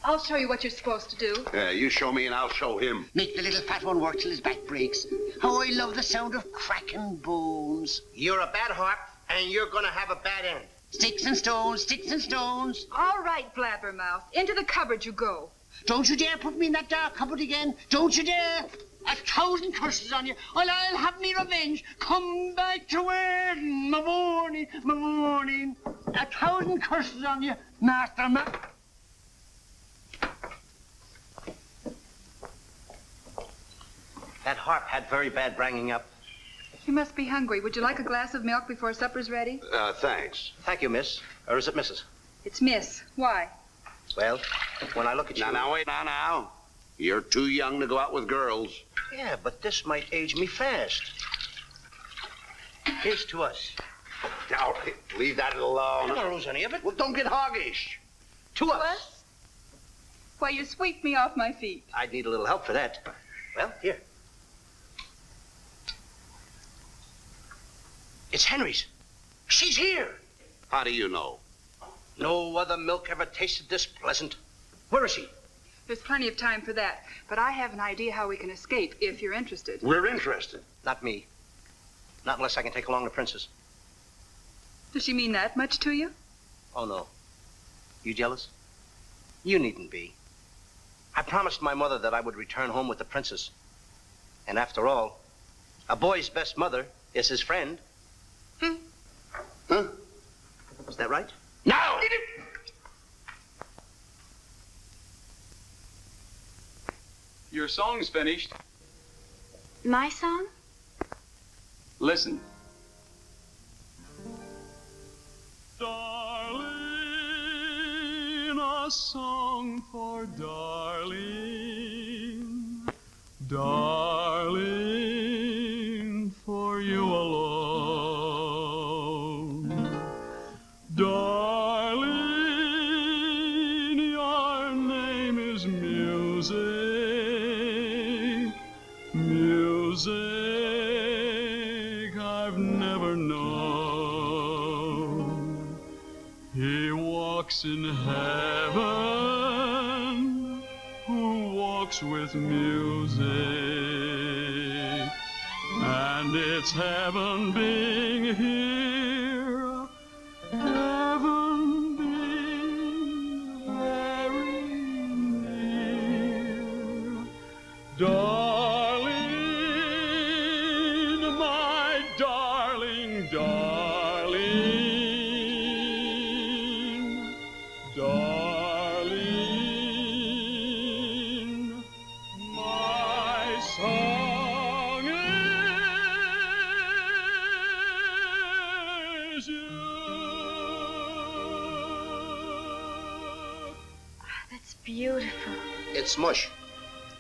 S7: I'll show you what you're supposed to do.
S5: You show me and I'll show him.
S15: Make the little fat one work till his back breaks. How I love the sound of cracking bones.
S6: You're a bad harp, and you're gonna have a bad end.
S15: Sticks and stones, sticks and stones.
S7: All right, blabbermouth. Into the cupboard you go.
S15: Don't you dare put me in that dark cupboard again. Don't you dare. 1,000 curses on you. Well, I'll have me revenge. Come back to where my morning, my morning. 1,000 curses on you, master.
S6: That harp had very bad bringing up.
S7: You must be hungry. Would you like a glass of milk before supper's ready?
S5: Thanks.
S6: Thank you, miss. Or is it Mrs.?
S7: It's Miss. Why?
S6: Well, when I look at you...
S5: Now, wait, now. You're too young to go out with girls.
S6: Yeah, but this might age me fast. Here's to us.
S5: Now, leave that alone.
S6: You don't lose any of it.
S5: Well, don't get hoggish.
S6: To us.
S7: Why, you sweep me off my feet.
S6: I'd need a little help for that. Well, here. It's Henry's. She's here.
S5: How do you know?
S6: No other milk ever tasted this pleasant. Where is she?
S7: There's plenty of time for that, but I have an idea how we can escape if you're interested.
S5: We're interested.
S6: Not me. Not unless I can take along the princess.
S7: Does she mean that much to you?
S6: Oh, no. You jealous? You needn't be. I promised my mother that I would return home with the princess. And after all, a boy's best mother is his friend.
S5: Huh?
S6: Is that right?
S5: Now!
S3: Your song's finished.
S4: My song?
S3: Listen.
S14: Darling, a song for darling. Darling, for you alone. Darling, your name is music. Music I've never known. He walks in heaven, who walks with music. And it's heaven being here, heaven being very near. Darling, my darling, darling, darling, my song is you.
S4: That's beautiful.
S6: It's mush.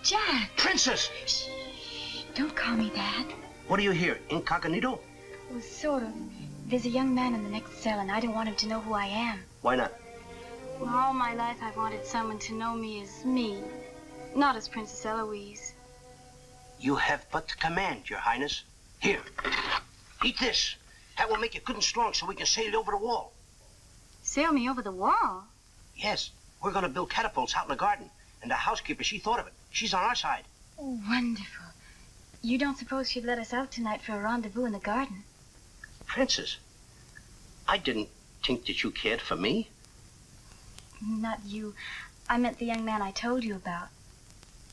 S4: Jack!
S6: Princess!
S4: Shh. Don't call me that.
S6: What are you here, incognito?
S4: Well, sort of. There's a young man in the next cell, and I don't want him to know who I am.
S6: Why not?
S4: Well, all my life I've wanted someone to know me as me, not as Princess Eloise.
S6: You have but to command, Your Highness. Here, eat this. That will make you good and strong so we can sail you over the wall.
S4: Sail me over the wall?
S6: Yes, we're going to build catapults out in the garden. And the housekeeper, she thought of it. She's on our side.
S4: Oh, wonderful. You don't suppose she'd let us out tonight for a rendezvous in the garden?
S6: Princess, I didn't think that you cared for me.
S4: Not you. I meant the young man I told you about.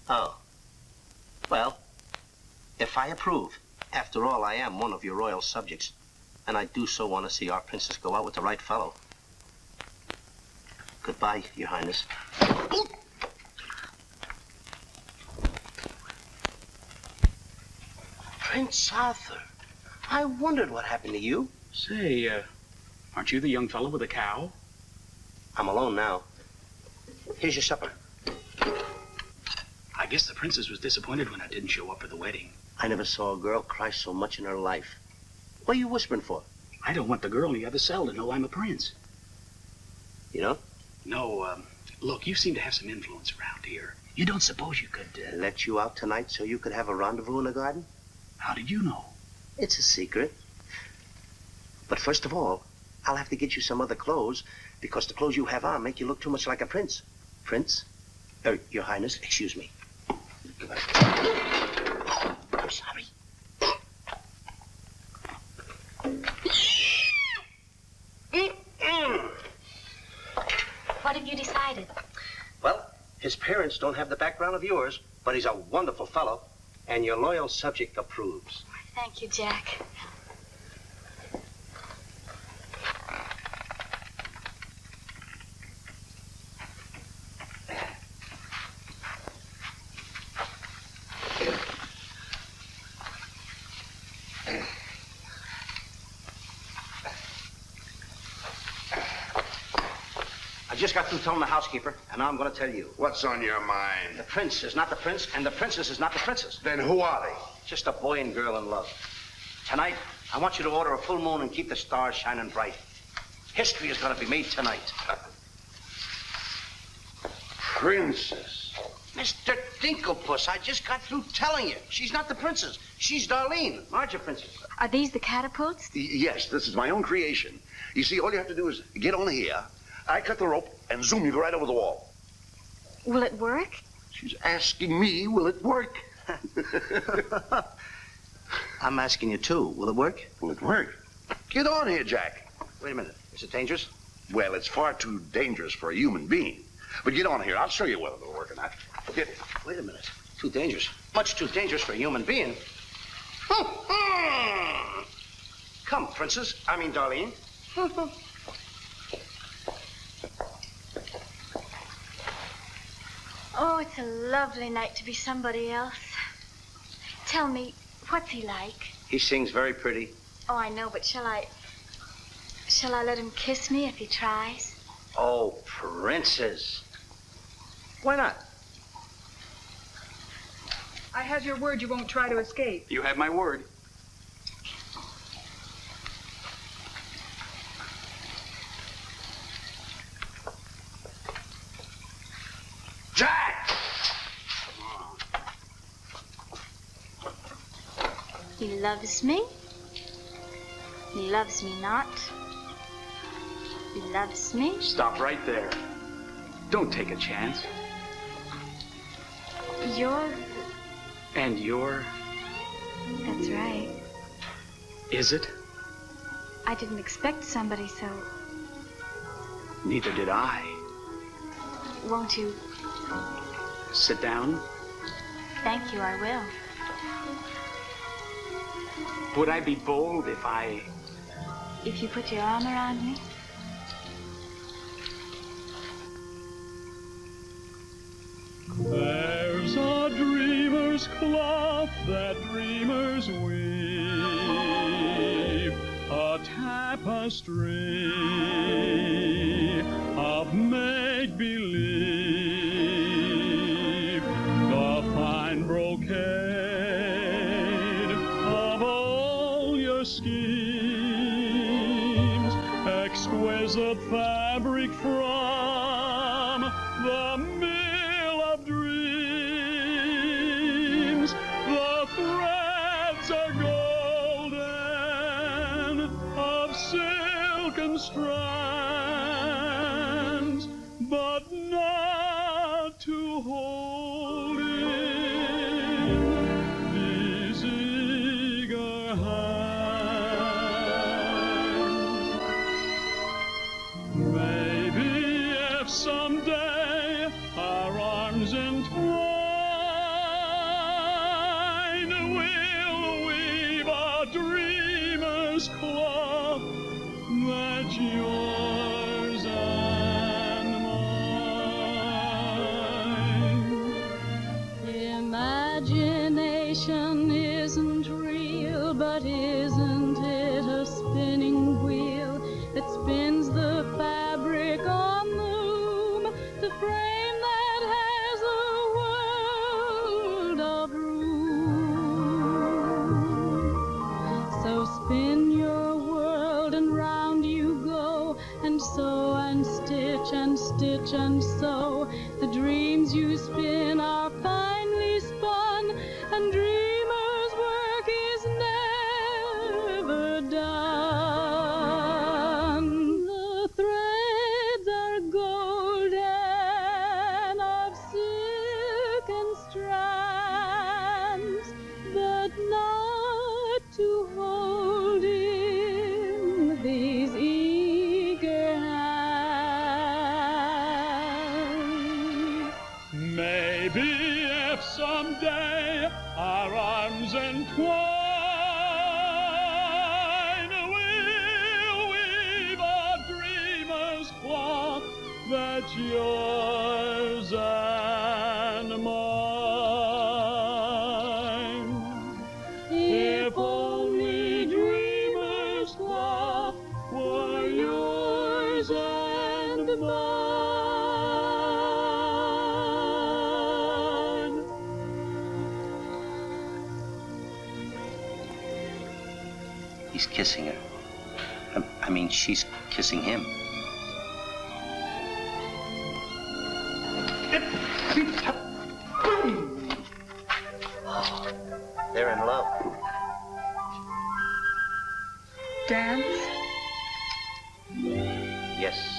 S6: Oh. Well, if I approve, after all, I am one of your royal subjects. And I do so want to see our princess go out with the right fellow. Goodbye, Your Highness. Prince Arthur, I wondered what happened to you.
S3: Say, aren't you the young fellow with the cow?
S6: I'm alone now. Here's your supper.
S3: I guess the princess was disappointed when I didn't show up for the wedding.
S6: I never saw a girl cry so much in her life. What are you whispering for?
S3: I don't want the girl in the other cell to know I'm a prince.
S6: You know?
S3: No, look, you seem to have some influence around here. You don't suppose you could...
S6: Let you out tonight so you could have a rendezvous in the garden?
S3: How did you know?
S6: It's a secret. But first of all, I'll have to get you some other clothes, because the clothes you have on make you look too much like a prince. Prince? Your Highness, excuse me. I'm sorry.
S2: What have you decided?
S6: Well, his parents don't have the background of yours, but he's a wonderful fellow, and your loyal subject approves.
S4: Thank you, Jack.
S6: I just got through telling the housekeeper, and now I'm going to tell you.
S5: What's on your mind?
S6: The prince is not the prince, and the princess is not the princess.
S5: Then who are they?
S6: Just a boy and girl in love. Tonight, I want you to order a full moon and keep the stars shining bright. History is going to be made tonight.
S5: Princess.
S6: Mr. Dinklepuss, I just got through telling you. She's not the princess. She's Darlene, aren't you, princess?
S4: Are these the catapults?
S5: Yes, this is my own creation. You see, all you have to do is get on here. I cut the rope, and zoom, you go right over the wall.
S4: Will it work?
S5: She's asking me, will it work?
S6: I'm asking you, too. Will it work?
S5: Will it work? Get on here, Jack.
S6: Wait a minute. Is it dangerous?
S5: Well, it's far too dangerous for a human being. But get on here. I'll show you whether it'll work or not. Get.
S6: Wait a minute. Too dangerous. Much too dangerous for a human being. Come, princess. I mean, Darlene.
S4: Oh, it's a lovely night to be somebody else. Tell me, what's he like?
S6: He sings very pretty.
S4: Oh, I know, but shall I let him kiss me if he tries?
S6: Oh, princess. Why not?
S7: I have your word you won't try to escape.
S3: You have my word.
S5: Jack!
S4: He loves me. He loves me not. He loves me.
S3: Stop right there. Don't take a chance.
S4: You're...
S3: And you're...
S4: That's right.
S3: Is it?
S4: I didn't expect somebody so...
S3: Neither did I.
S4: Won't you...
S3: Sit down.
S4: Thank you, I will.
S3: Would I be bold if I...
S4: If you put your arm around me?
S14: There's a dreamer's cloth that dreamers weave, a tapestry of make-believe, the fine brocade of all your schemes, exquisite fabric from the mill of dreams. The threads are golden, of silken strands, but not to hold in these eager hands. Maybe if someday our arms entwine, we'll weave a dreamer's cloth that's yours and mine.
S16: Imagination isn't real, but isn't it a spinning wheel that spins the fabric on the loom, the frame that has a world of room? So spin your world and round you go, and sew and stitch and stitch and sew. The dreams you spin are
S14: be if someday our arms entwine, we'll weave a dreamer's cloth that's yours and mine. If only dreamer's cloth were yours and mine.
S6: He's kissing her. I mean, she's kissing him. They're in love.
S7: Dance?
S6: Yes.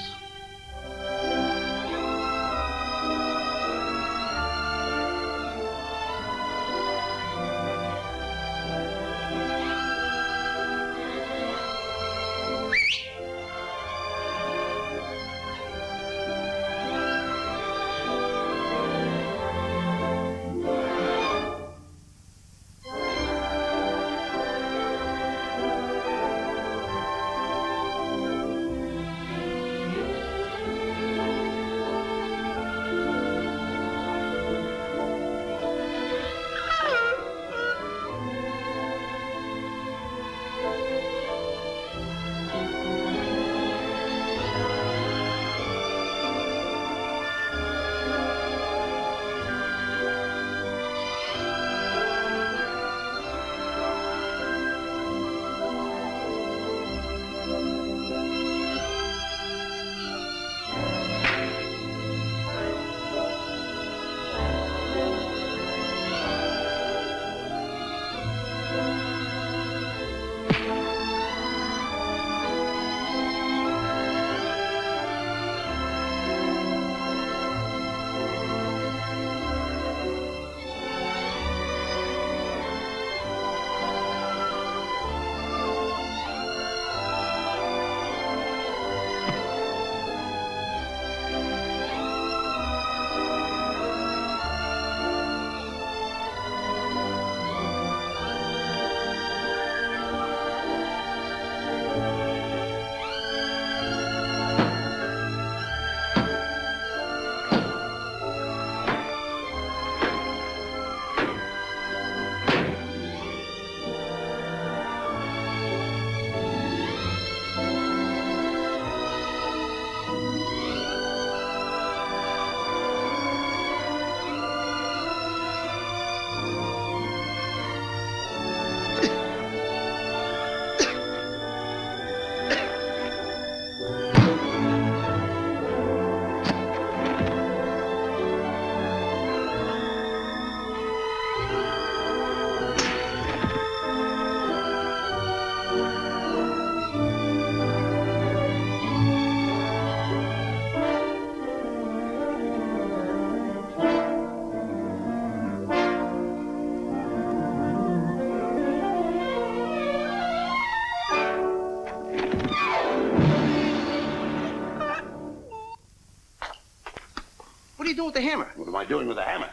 S6: do you do with the hammer?
S5: What am I doing with the hammer?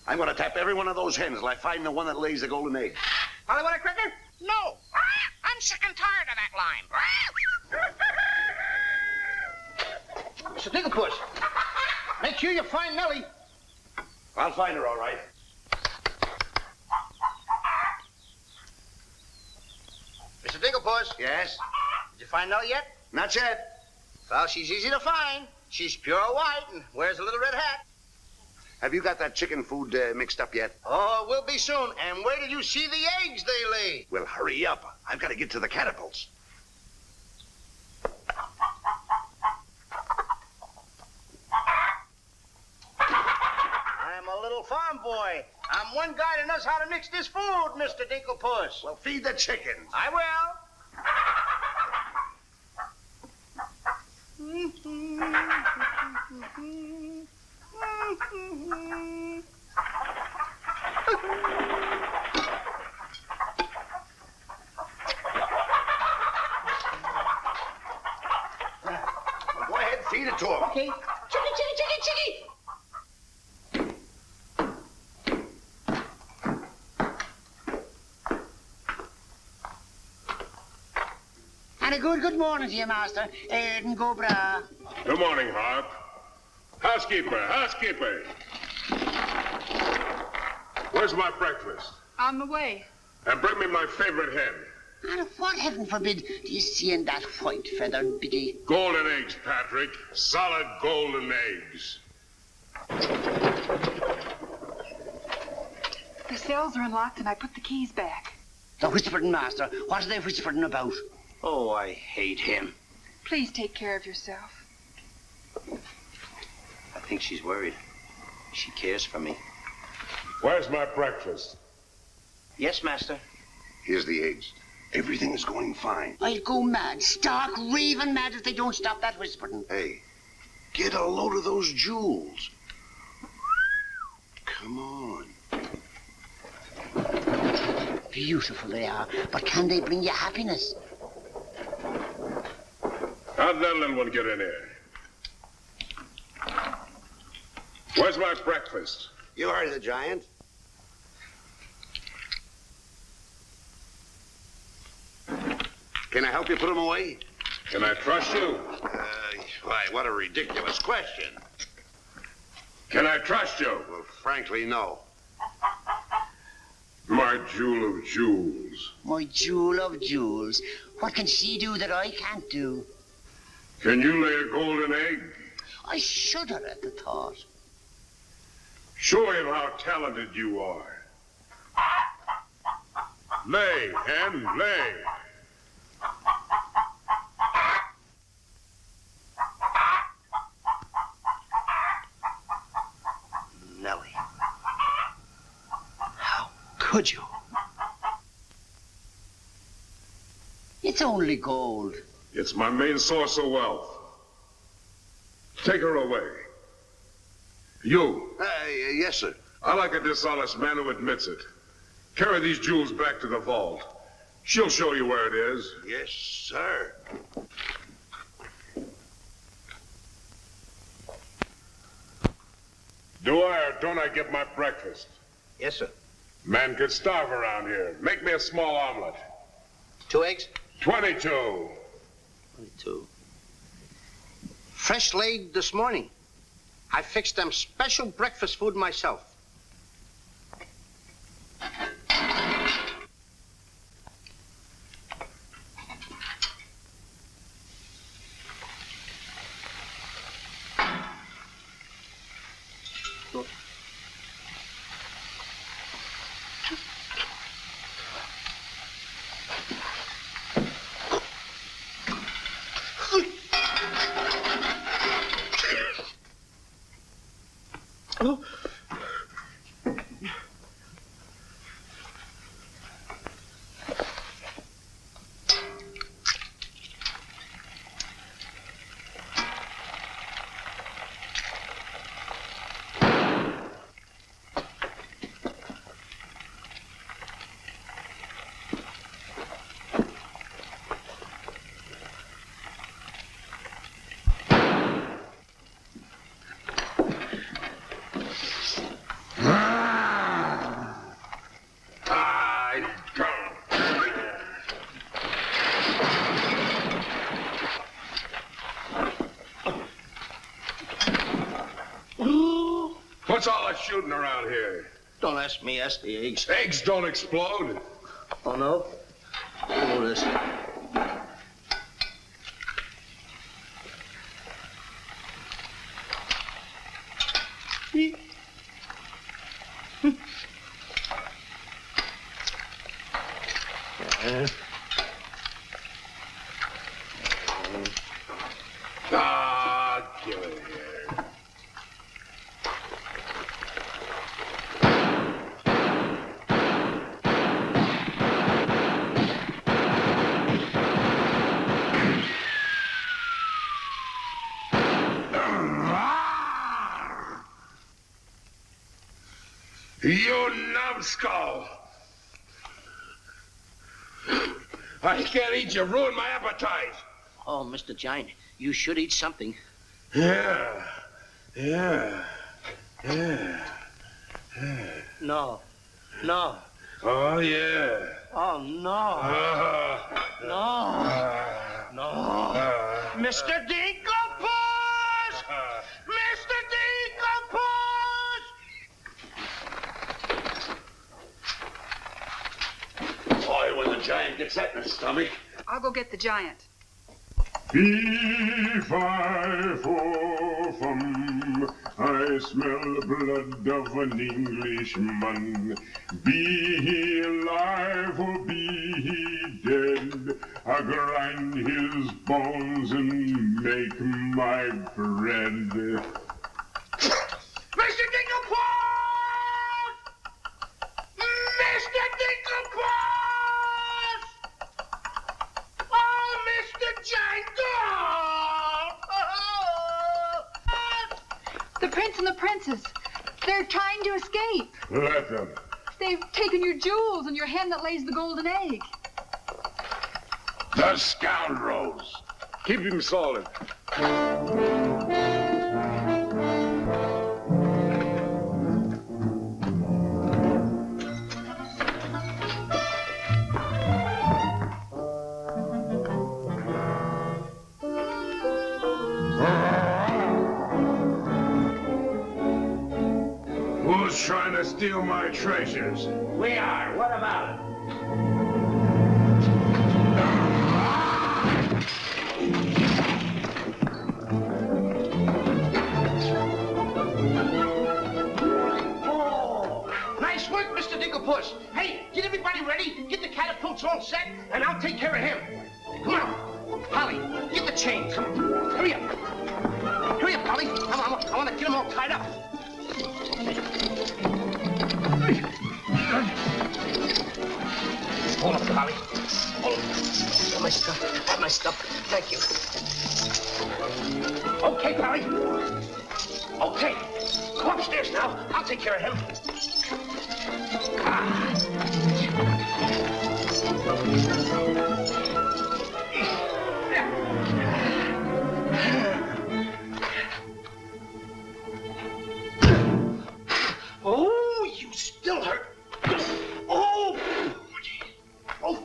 S5: I'm going to tap every one of those hens till I find the one that lays the golden egg.
S15: Hollywood a cricket? No. I'm sick and tired of that line.
S6: Mr. Dinklepuss, make sure you find Nellie.
S5: I'll find her, all right.
S6: Mr. Dinklepuss.
S5: Yes?
S6: Did you find Nellie yet?
S5: Not yet.
S6: Well, she's easy to find. She's pure white and wears a little red hat.
S5: Have you got that chicken food mixed up yet?
S6: Oh, it will be soon. And where did you see the eggs they lay?
S5: Well, hurry up. I've got to get to the catapults.
S6: I'm a little farm boy. I'm one guy that knows how to mix this food, Mr. Dinklepuss.
S5: Well, feed the chickens.
S6: I will.
S5: Go ahead, feed it to them.
S6: Okay.
S15: Chickie, chickie, chickie, chickie. And a good morning to you, master. And go bra.
S11: Good morning, Harp. Housekeeper, housekeeper. Where's my breakfast?
S7: On the way.
S11: And bring me my favorite hen.
S15: And what, heaven forbid, do you see in that white-feathered biggie?
S11: Golden eggs, Patrick. Solid golden eggs.
S7: The cells are unlocked and I put the keys back.
S15: The whispering master. What are they whispering about?
S6: Oh, I hate him.
S7: Please take care of yourself.
S6: I think she's worried. She cares for me.
S11: Where's my breakfast?
S6: Yes, master.
S5: Here's the eggs. Everything is going fine.
S15: I'll go mad, stark, raving mad if they don't stop that whispering.
S5: Hey, get a load of those jewels. Come on.
S15: Beautiful they are, but can they bring you happiness?
S11: How'd that little one get in here? Where's my breakfast?
S8: You heard the giant. Can I help you put him away?
S11: Can I trust you?
S8: Why, what a ridiculous question.
S11: Can I trust you?
S8: Well, frankly, no.
S11: My jewel of jewels.
S15: My jewel of jewels. What can she do that I can't do?
S11: Can you lay a golden egg?
S15: I shudder at the thought.
S11: Show him how talented you are. Lay, hen, lay.
S6: Nellie. How could you?
S15: It's only gold.
S11: It's my main source of wealth. Take her away. You.
S5: Yes, sir.
S11: I like a dishonest man who admits it. Carry these jewels back to the vault. She'll show you where it is.
S5: Yes, sir.
S11: Do I or don't I get my breakfast?
S6: Yes, sir.
S11: Man could starve around here. Make me a small omelet.
S6: 2 eggs?
S11: 22.
S6: 22. Fresh laid this morning. I fixed them special breakfast food myself.
S11: What's all the shooting around here?
S6: Don't ask me, ask the eggs.
S11: Eggs don't explode.
S6: Oh, no? Oh, this.
S11: Give it here. You numbskull! I can't eat you. Ruin my appetite.
S6: Oh, Mr. Giant, you should eat something.
S11: Yeah.
S6: No. No.
S11: Oh, yeah.
S6: Oh, no. No. Mr. Dinklepuss! Mr. Dinklepuss!
S5: Boy, when the giant gets that in his stomach.
S7: I'll go get the giant.
S11: Fee-fi-fo-fum, I smell the blood of an Englishman. Be he alive or be he dead, I grind his bones and make my bread.
S6: Mr. Dinklepuss! Mr. Dinklepuss! Oh, Mr. Giant!
S7: The prince and the princess. They're trying to escape.
S11: Let them.
S7: They've taken your jewels and your hen that lays the golden egg.
S11: The scoundrels.
S13: Keep him solid.
S11: Who's trying to steal my treasures?
S6: We are. What about it? Oh, nice work, Mr. Dinklepuss. Hey, get everybody ready. Get the catapults all set, and I'll take care of him. Come on. Polly, get the chain. Come on. Hurry up. Hurry up, Polly. I want to get them all tied up. Hold up, Polly. Hold up. Got my stuff. Got my stuff. Thank you. Okay, Polly. Okay. Go upstairs now. I'll take care of him. Oh, you still hurt. Oh! Oh!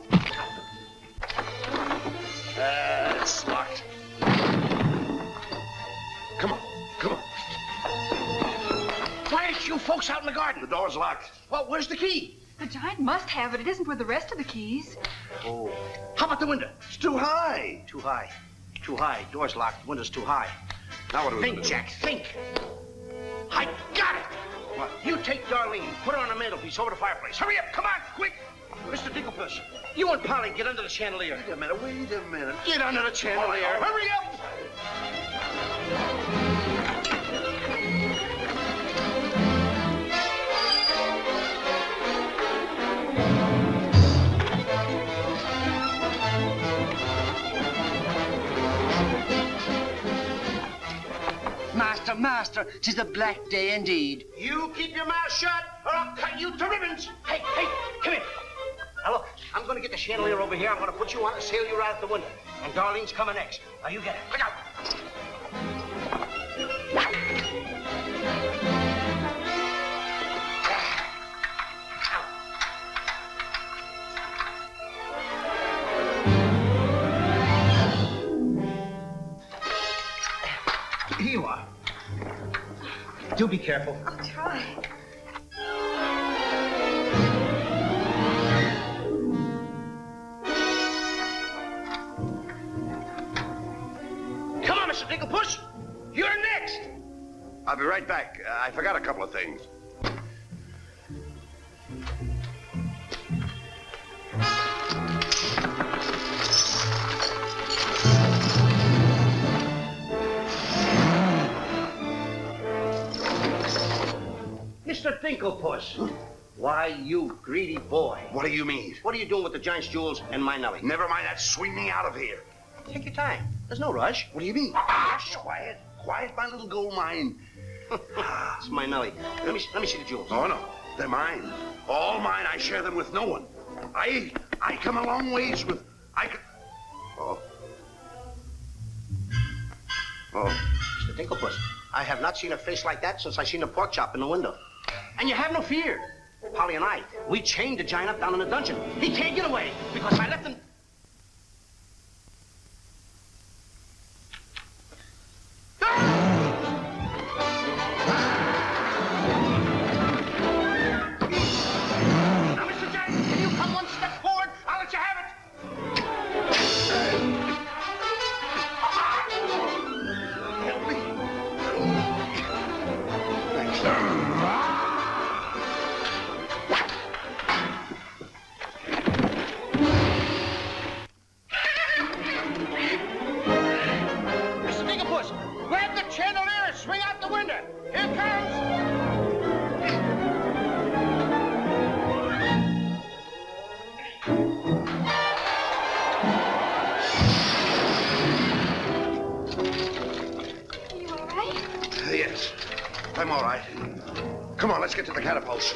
S5: It's locked. Come on, come on.
S6: Why aren't you folks out in the garden?
S5: The door's locked.
S6: Well, where's the key?
S7: The giant must have it. It isn't with the rest of the keys.
S6: Oh. How about the window?
S5: It's too high.
S6: Too high. Too high. Door's locked. Window's too high.
S5: Now what do we
S6: Think,
S5: do?
S6: Jack, think. I got it.
S5: What?
S6: You take Darlene, put her on the mantelpiece over the fireplace. Hurry up, come on, quick. Mr. Dinklepuss, you and Polly get under the chandelier.
S5: Wait a minute.
S6: Get under the chandelier. Hurry up.
S15: Master, 'tis a black day indeed.
S6: You keep your mouth shut, or I'll cut you to ribbons. Hey, come here. Now look, I'm going to get the chandelier over here. I'm going to put you on and sail you right out the window. And Darlene's coming next. Now you get it. Look out. Here you are. Do be careful.
S7: I'll try.
S6: Come on, Mr. Dinklepuss. You're next.
S5: I'll be right back. I forgot a couple of things.
S6: Mr. Dinklepuss. Why, you greedy boy.
S5: What do you mean?
S6: What are you doing with the giant's jewels and my Nellie?
S5: Never mind that. Swing me out of here.
S6: Take your time. There's no rush.
S5: What do you mean? Quiet. Quiet, my little gold mine.
S6: It's my Nellie. Let me see the jewels.
S5: Oh, no. They're mine. All mine. I share them with no one. I come a long ways with... Oh.
S6: Mr. Dinklepuss, I have not seen a face like that since I seen a pork chop in the window. And you have no fear. Polly and I, we chained the giant up down in the dungeon. He can't get away because I left him...
S5: I'm all right. Come on, let's get to the catapults.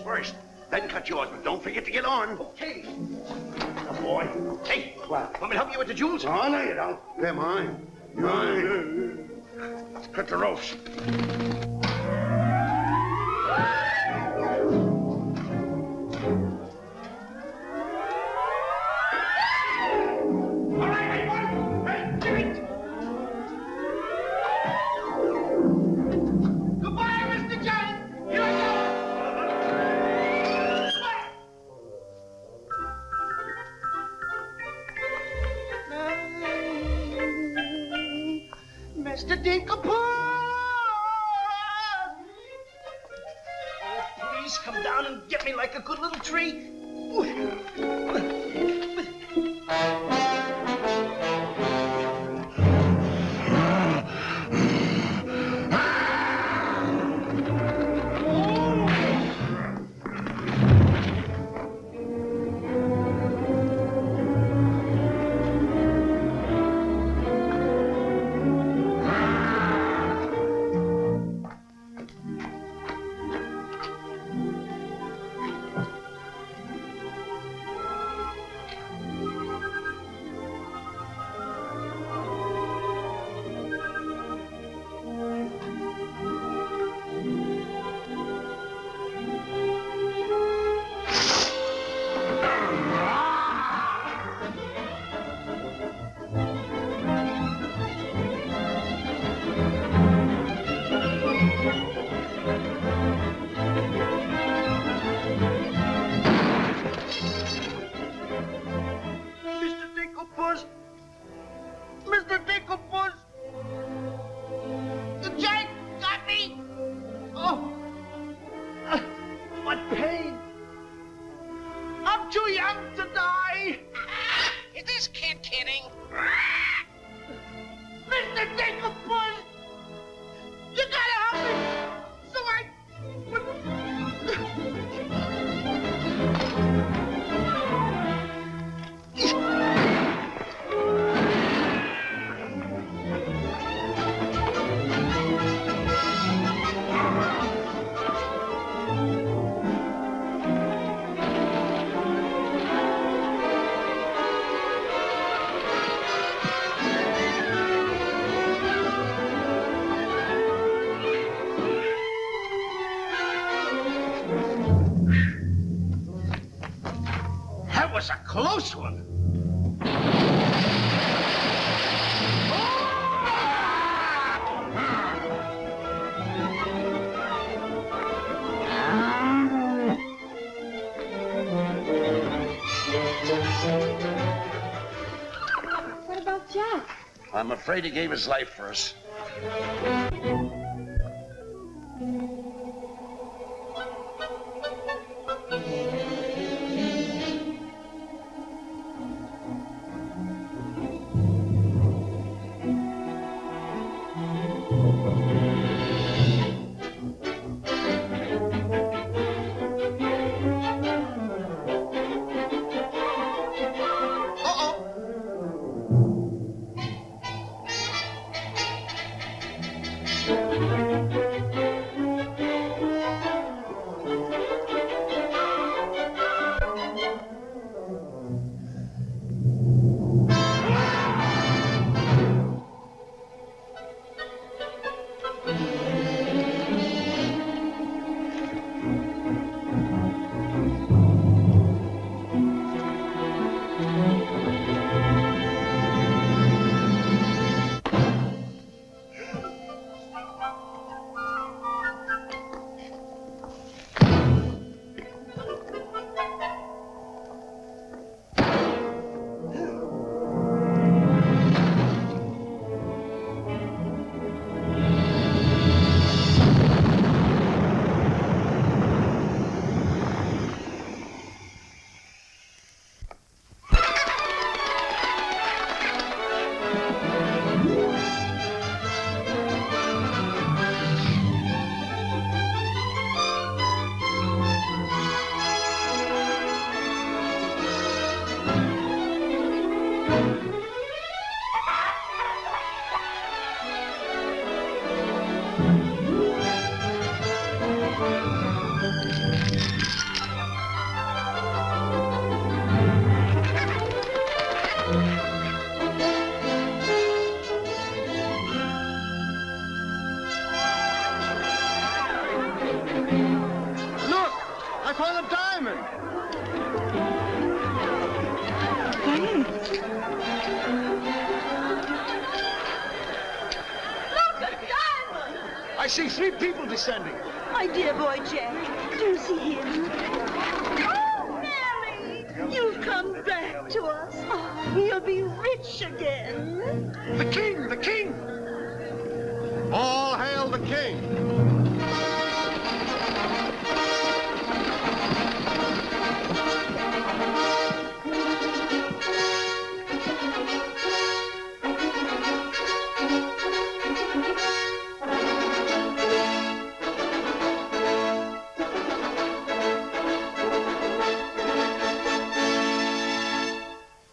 S5: First, then cut yours, but don't forget to get on.
S6: Okay.
S5: Good boy.
S6: Hey, want me to help you with the jewels?
S5: Oh, no, you don't. They're mine. Mine. Cut the ropes.
S15: All right, anyone? Hey, give it. Goodbye, Mr. Giant. Here I go. Mr. Dinkle, oh, please come down and get me like a good little tree.
S6: close one.
S4: What about Jack?
S8: I'm afraid he gave his life for us.
S6: I see 3 people descending.
S9: My dear boy Jack, do you see him? Oh, Mary, you've come back to us. Oh, you'll be rich again.
S6: The king, the king! All hail the king!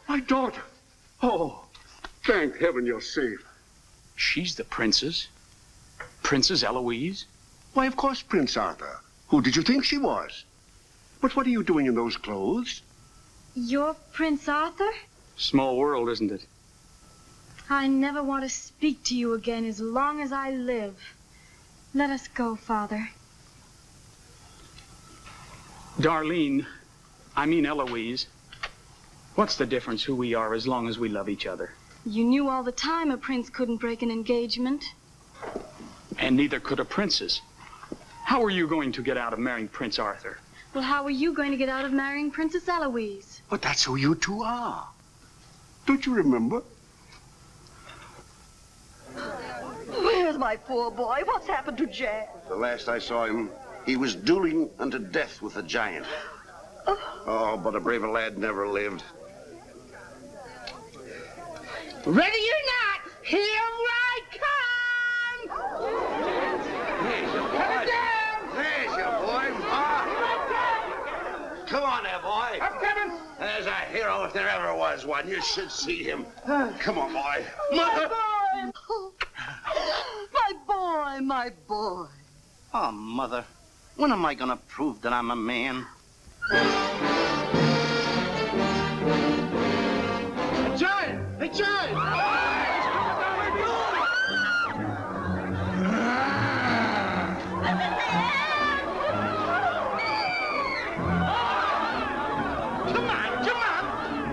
S5: My daughter. Oh, thank heaven you're safe.
S3: She's the princess? Princess Eloise?
S5: Why, of course, Prince Arthur. Who did you think she was? But what are you doing in those clothes?
S4: You're Prince Arthur?
S3: Small world, isn't it?
S4: I never want to speak to you again as long as I live. Let us go, Father.
S3: Darlene, I mean Eloise. What's the difference who we are as long as we love each other?
S4: You knew all the time a prince couldn't break an engagement.
S3: And neither could a princess. How are you going to get out of marrying Prince Arthur?
S4: Well, how are you going to get out of marrying Princess Eloise?
S5: But that's who you two are. Don't you remember?
S9: Where's my poor boy? What's happened to Jack?
S8: The last I saw him, he was dueling unto death with a giant. Oh, but a braver lad never lived.
S15: Ready or not, here I come!
S8: There's your boy. There's your boy. Come on there, boy.
S15: I'm coming.
S8: There's a hero if there ever was one. You should see him. Come on, boy.
S9: My boy! My boy, my boy.
S6: Oh, Mother, when am I gonna prove that I'm a man?
S15: A giant! A giant! Come on, come on!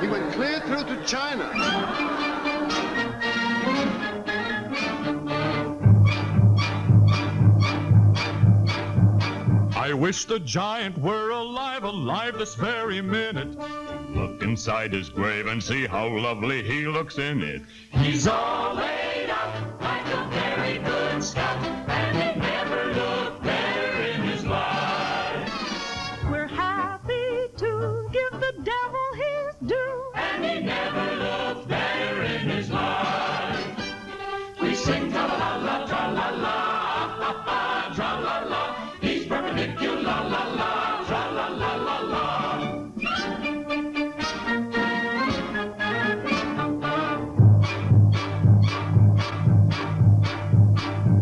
S5: He went clear through to China.
S14: I wish the giant were alive, alive this very minute. Look inside his grave and see how lovely he looks in it.
S1: He's all laid up like a very good scout, and he never looked better in his life.
S9: We're happy to give the devil his due,
S1: And he never looked better in his life. We sing tra-la-la-la, tra-la-la, tra-la-la. He's perpendicular, la-la, tra-la-la-la-la.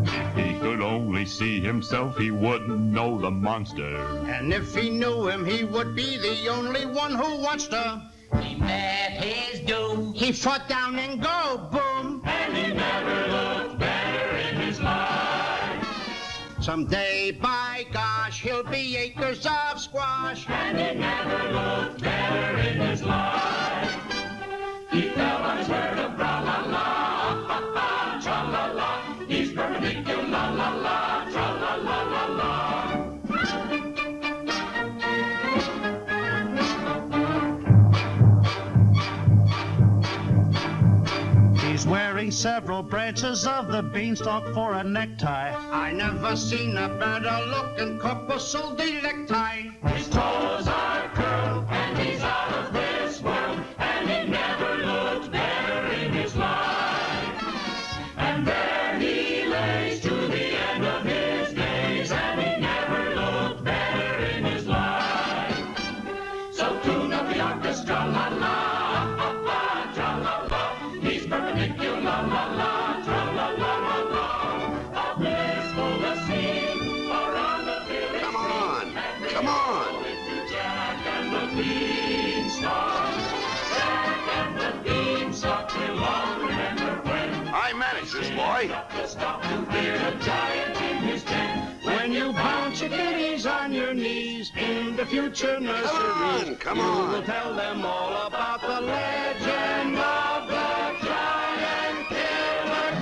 S14: If he could only see himself, he wouldn't know the monster.
S15: And if he knew him, he would be the only one who wants to.
S1: He met his doom,
S15: He fought down and go boom.
S1: and he never looked better in his life.
S15: Someday, by gosh, he'll be acres of squash.
S1: And he never looked better in his life. He fell on his word of tra-la-la, tra-la-la. He's perpendicular, la-la, tra-la-la-la-la.
S15: He's wearing several branches of the beanstalk for a necktie. I never seen a better looking corpuscle necktie.
S1: His toes are curled, and he's out of this world, and he never looked better in his life. And there he lays to the end of his days, and he never looked better in his life. So tune up the orchestra, la-la, tra-la-la. He's perpendicular, la-la, tra-la-la-la-la. A blissful scene around the village.
S5: Come on, come on.
S1: Jack and the Beanstalk. Jack and the Beanstalk will all remember when
S5: I managed this, boy.
S1: the stock to fear a giant in his den.
S15: When you bounce your kitties on your knees in the future nurseries,
S5: Come
S15: you
S5: on.
S15: will tell them all about the legend of the giant killer.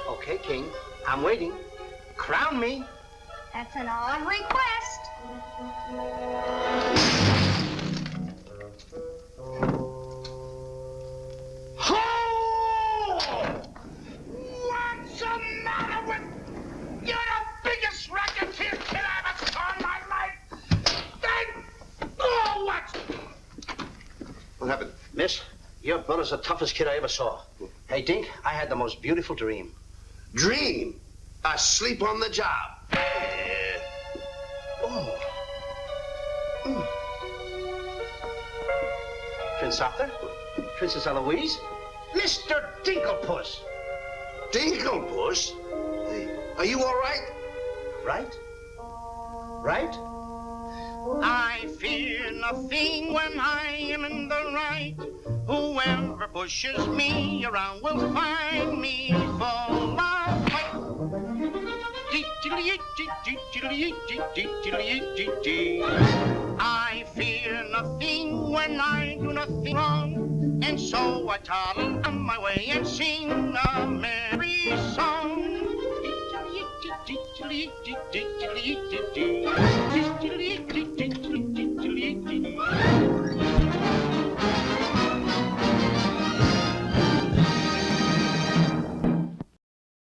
S15: Okay, King, I'm waiting. Crown me.
S2: That's an odd request.
S15: What's the matter with... You're the biggest racketeer kid I ever saw in my life. Oh, what?
S5: What happened?
S6: Miss, your brother's the toughest kid I ever saw. Hey, Dink, I had the most beautiful dream.
S5: Dream. Asleep on the job.
S6: Oh. Mm. Prince Arthur? Princess Eloise? Mr. Dinklepuss.
S5: Dinklepuss? Hey, are you all right?
S6: Right? Right?
S15: I fear nothing when I am in the right. Whoever pushes me around will find me full of fight. I fear nothing when I do nothing wrong, and so I toddle on my way and sing a merry song.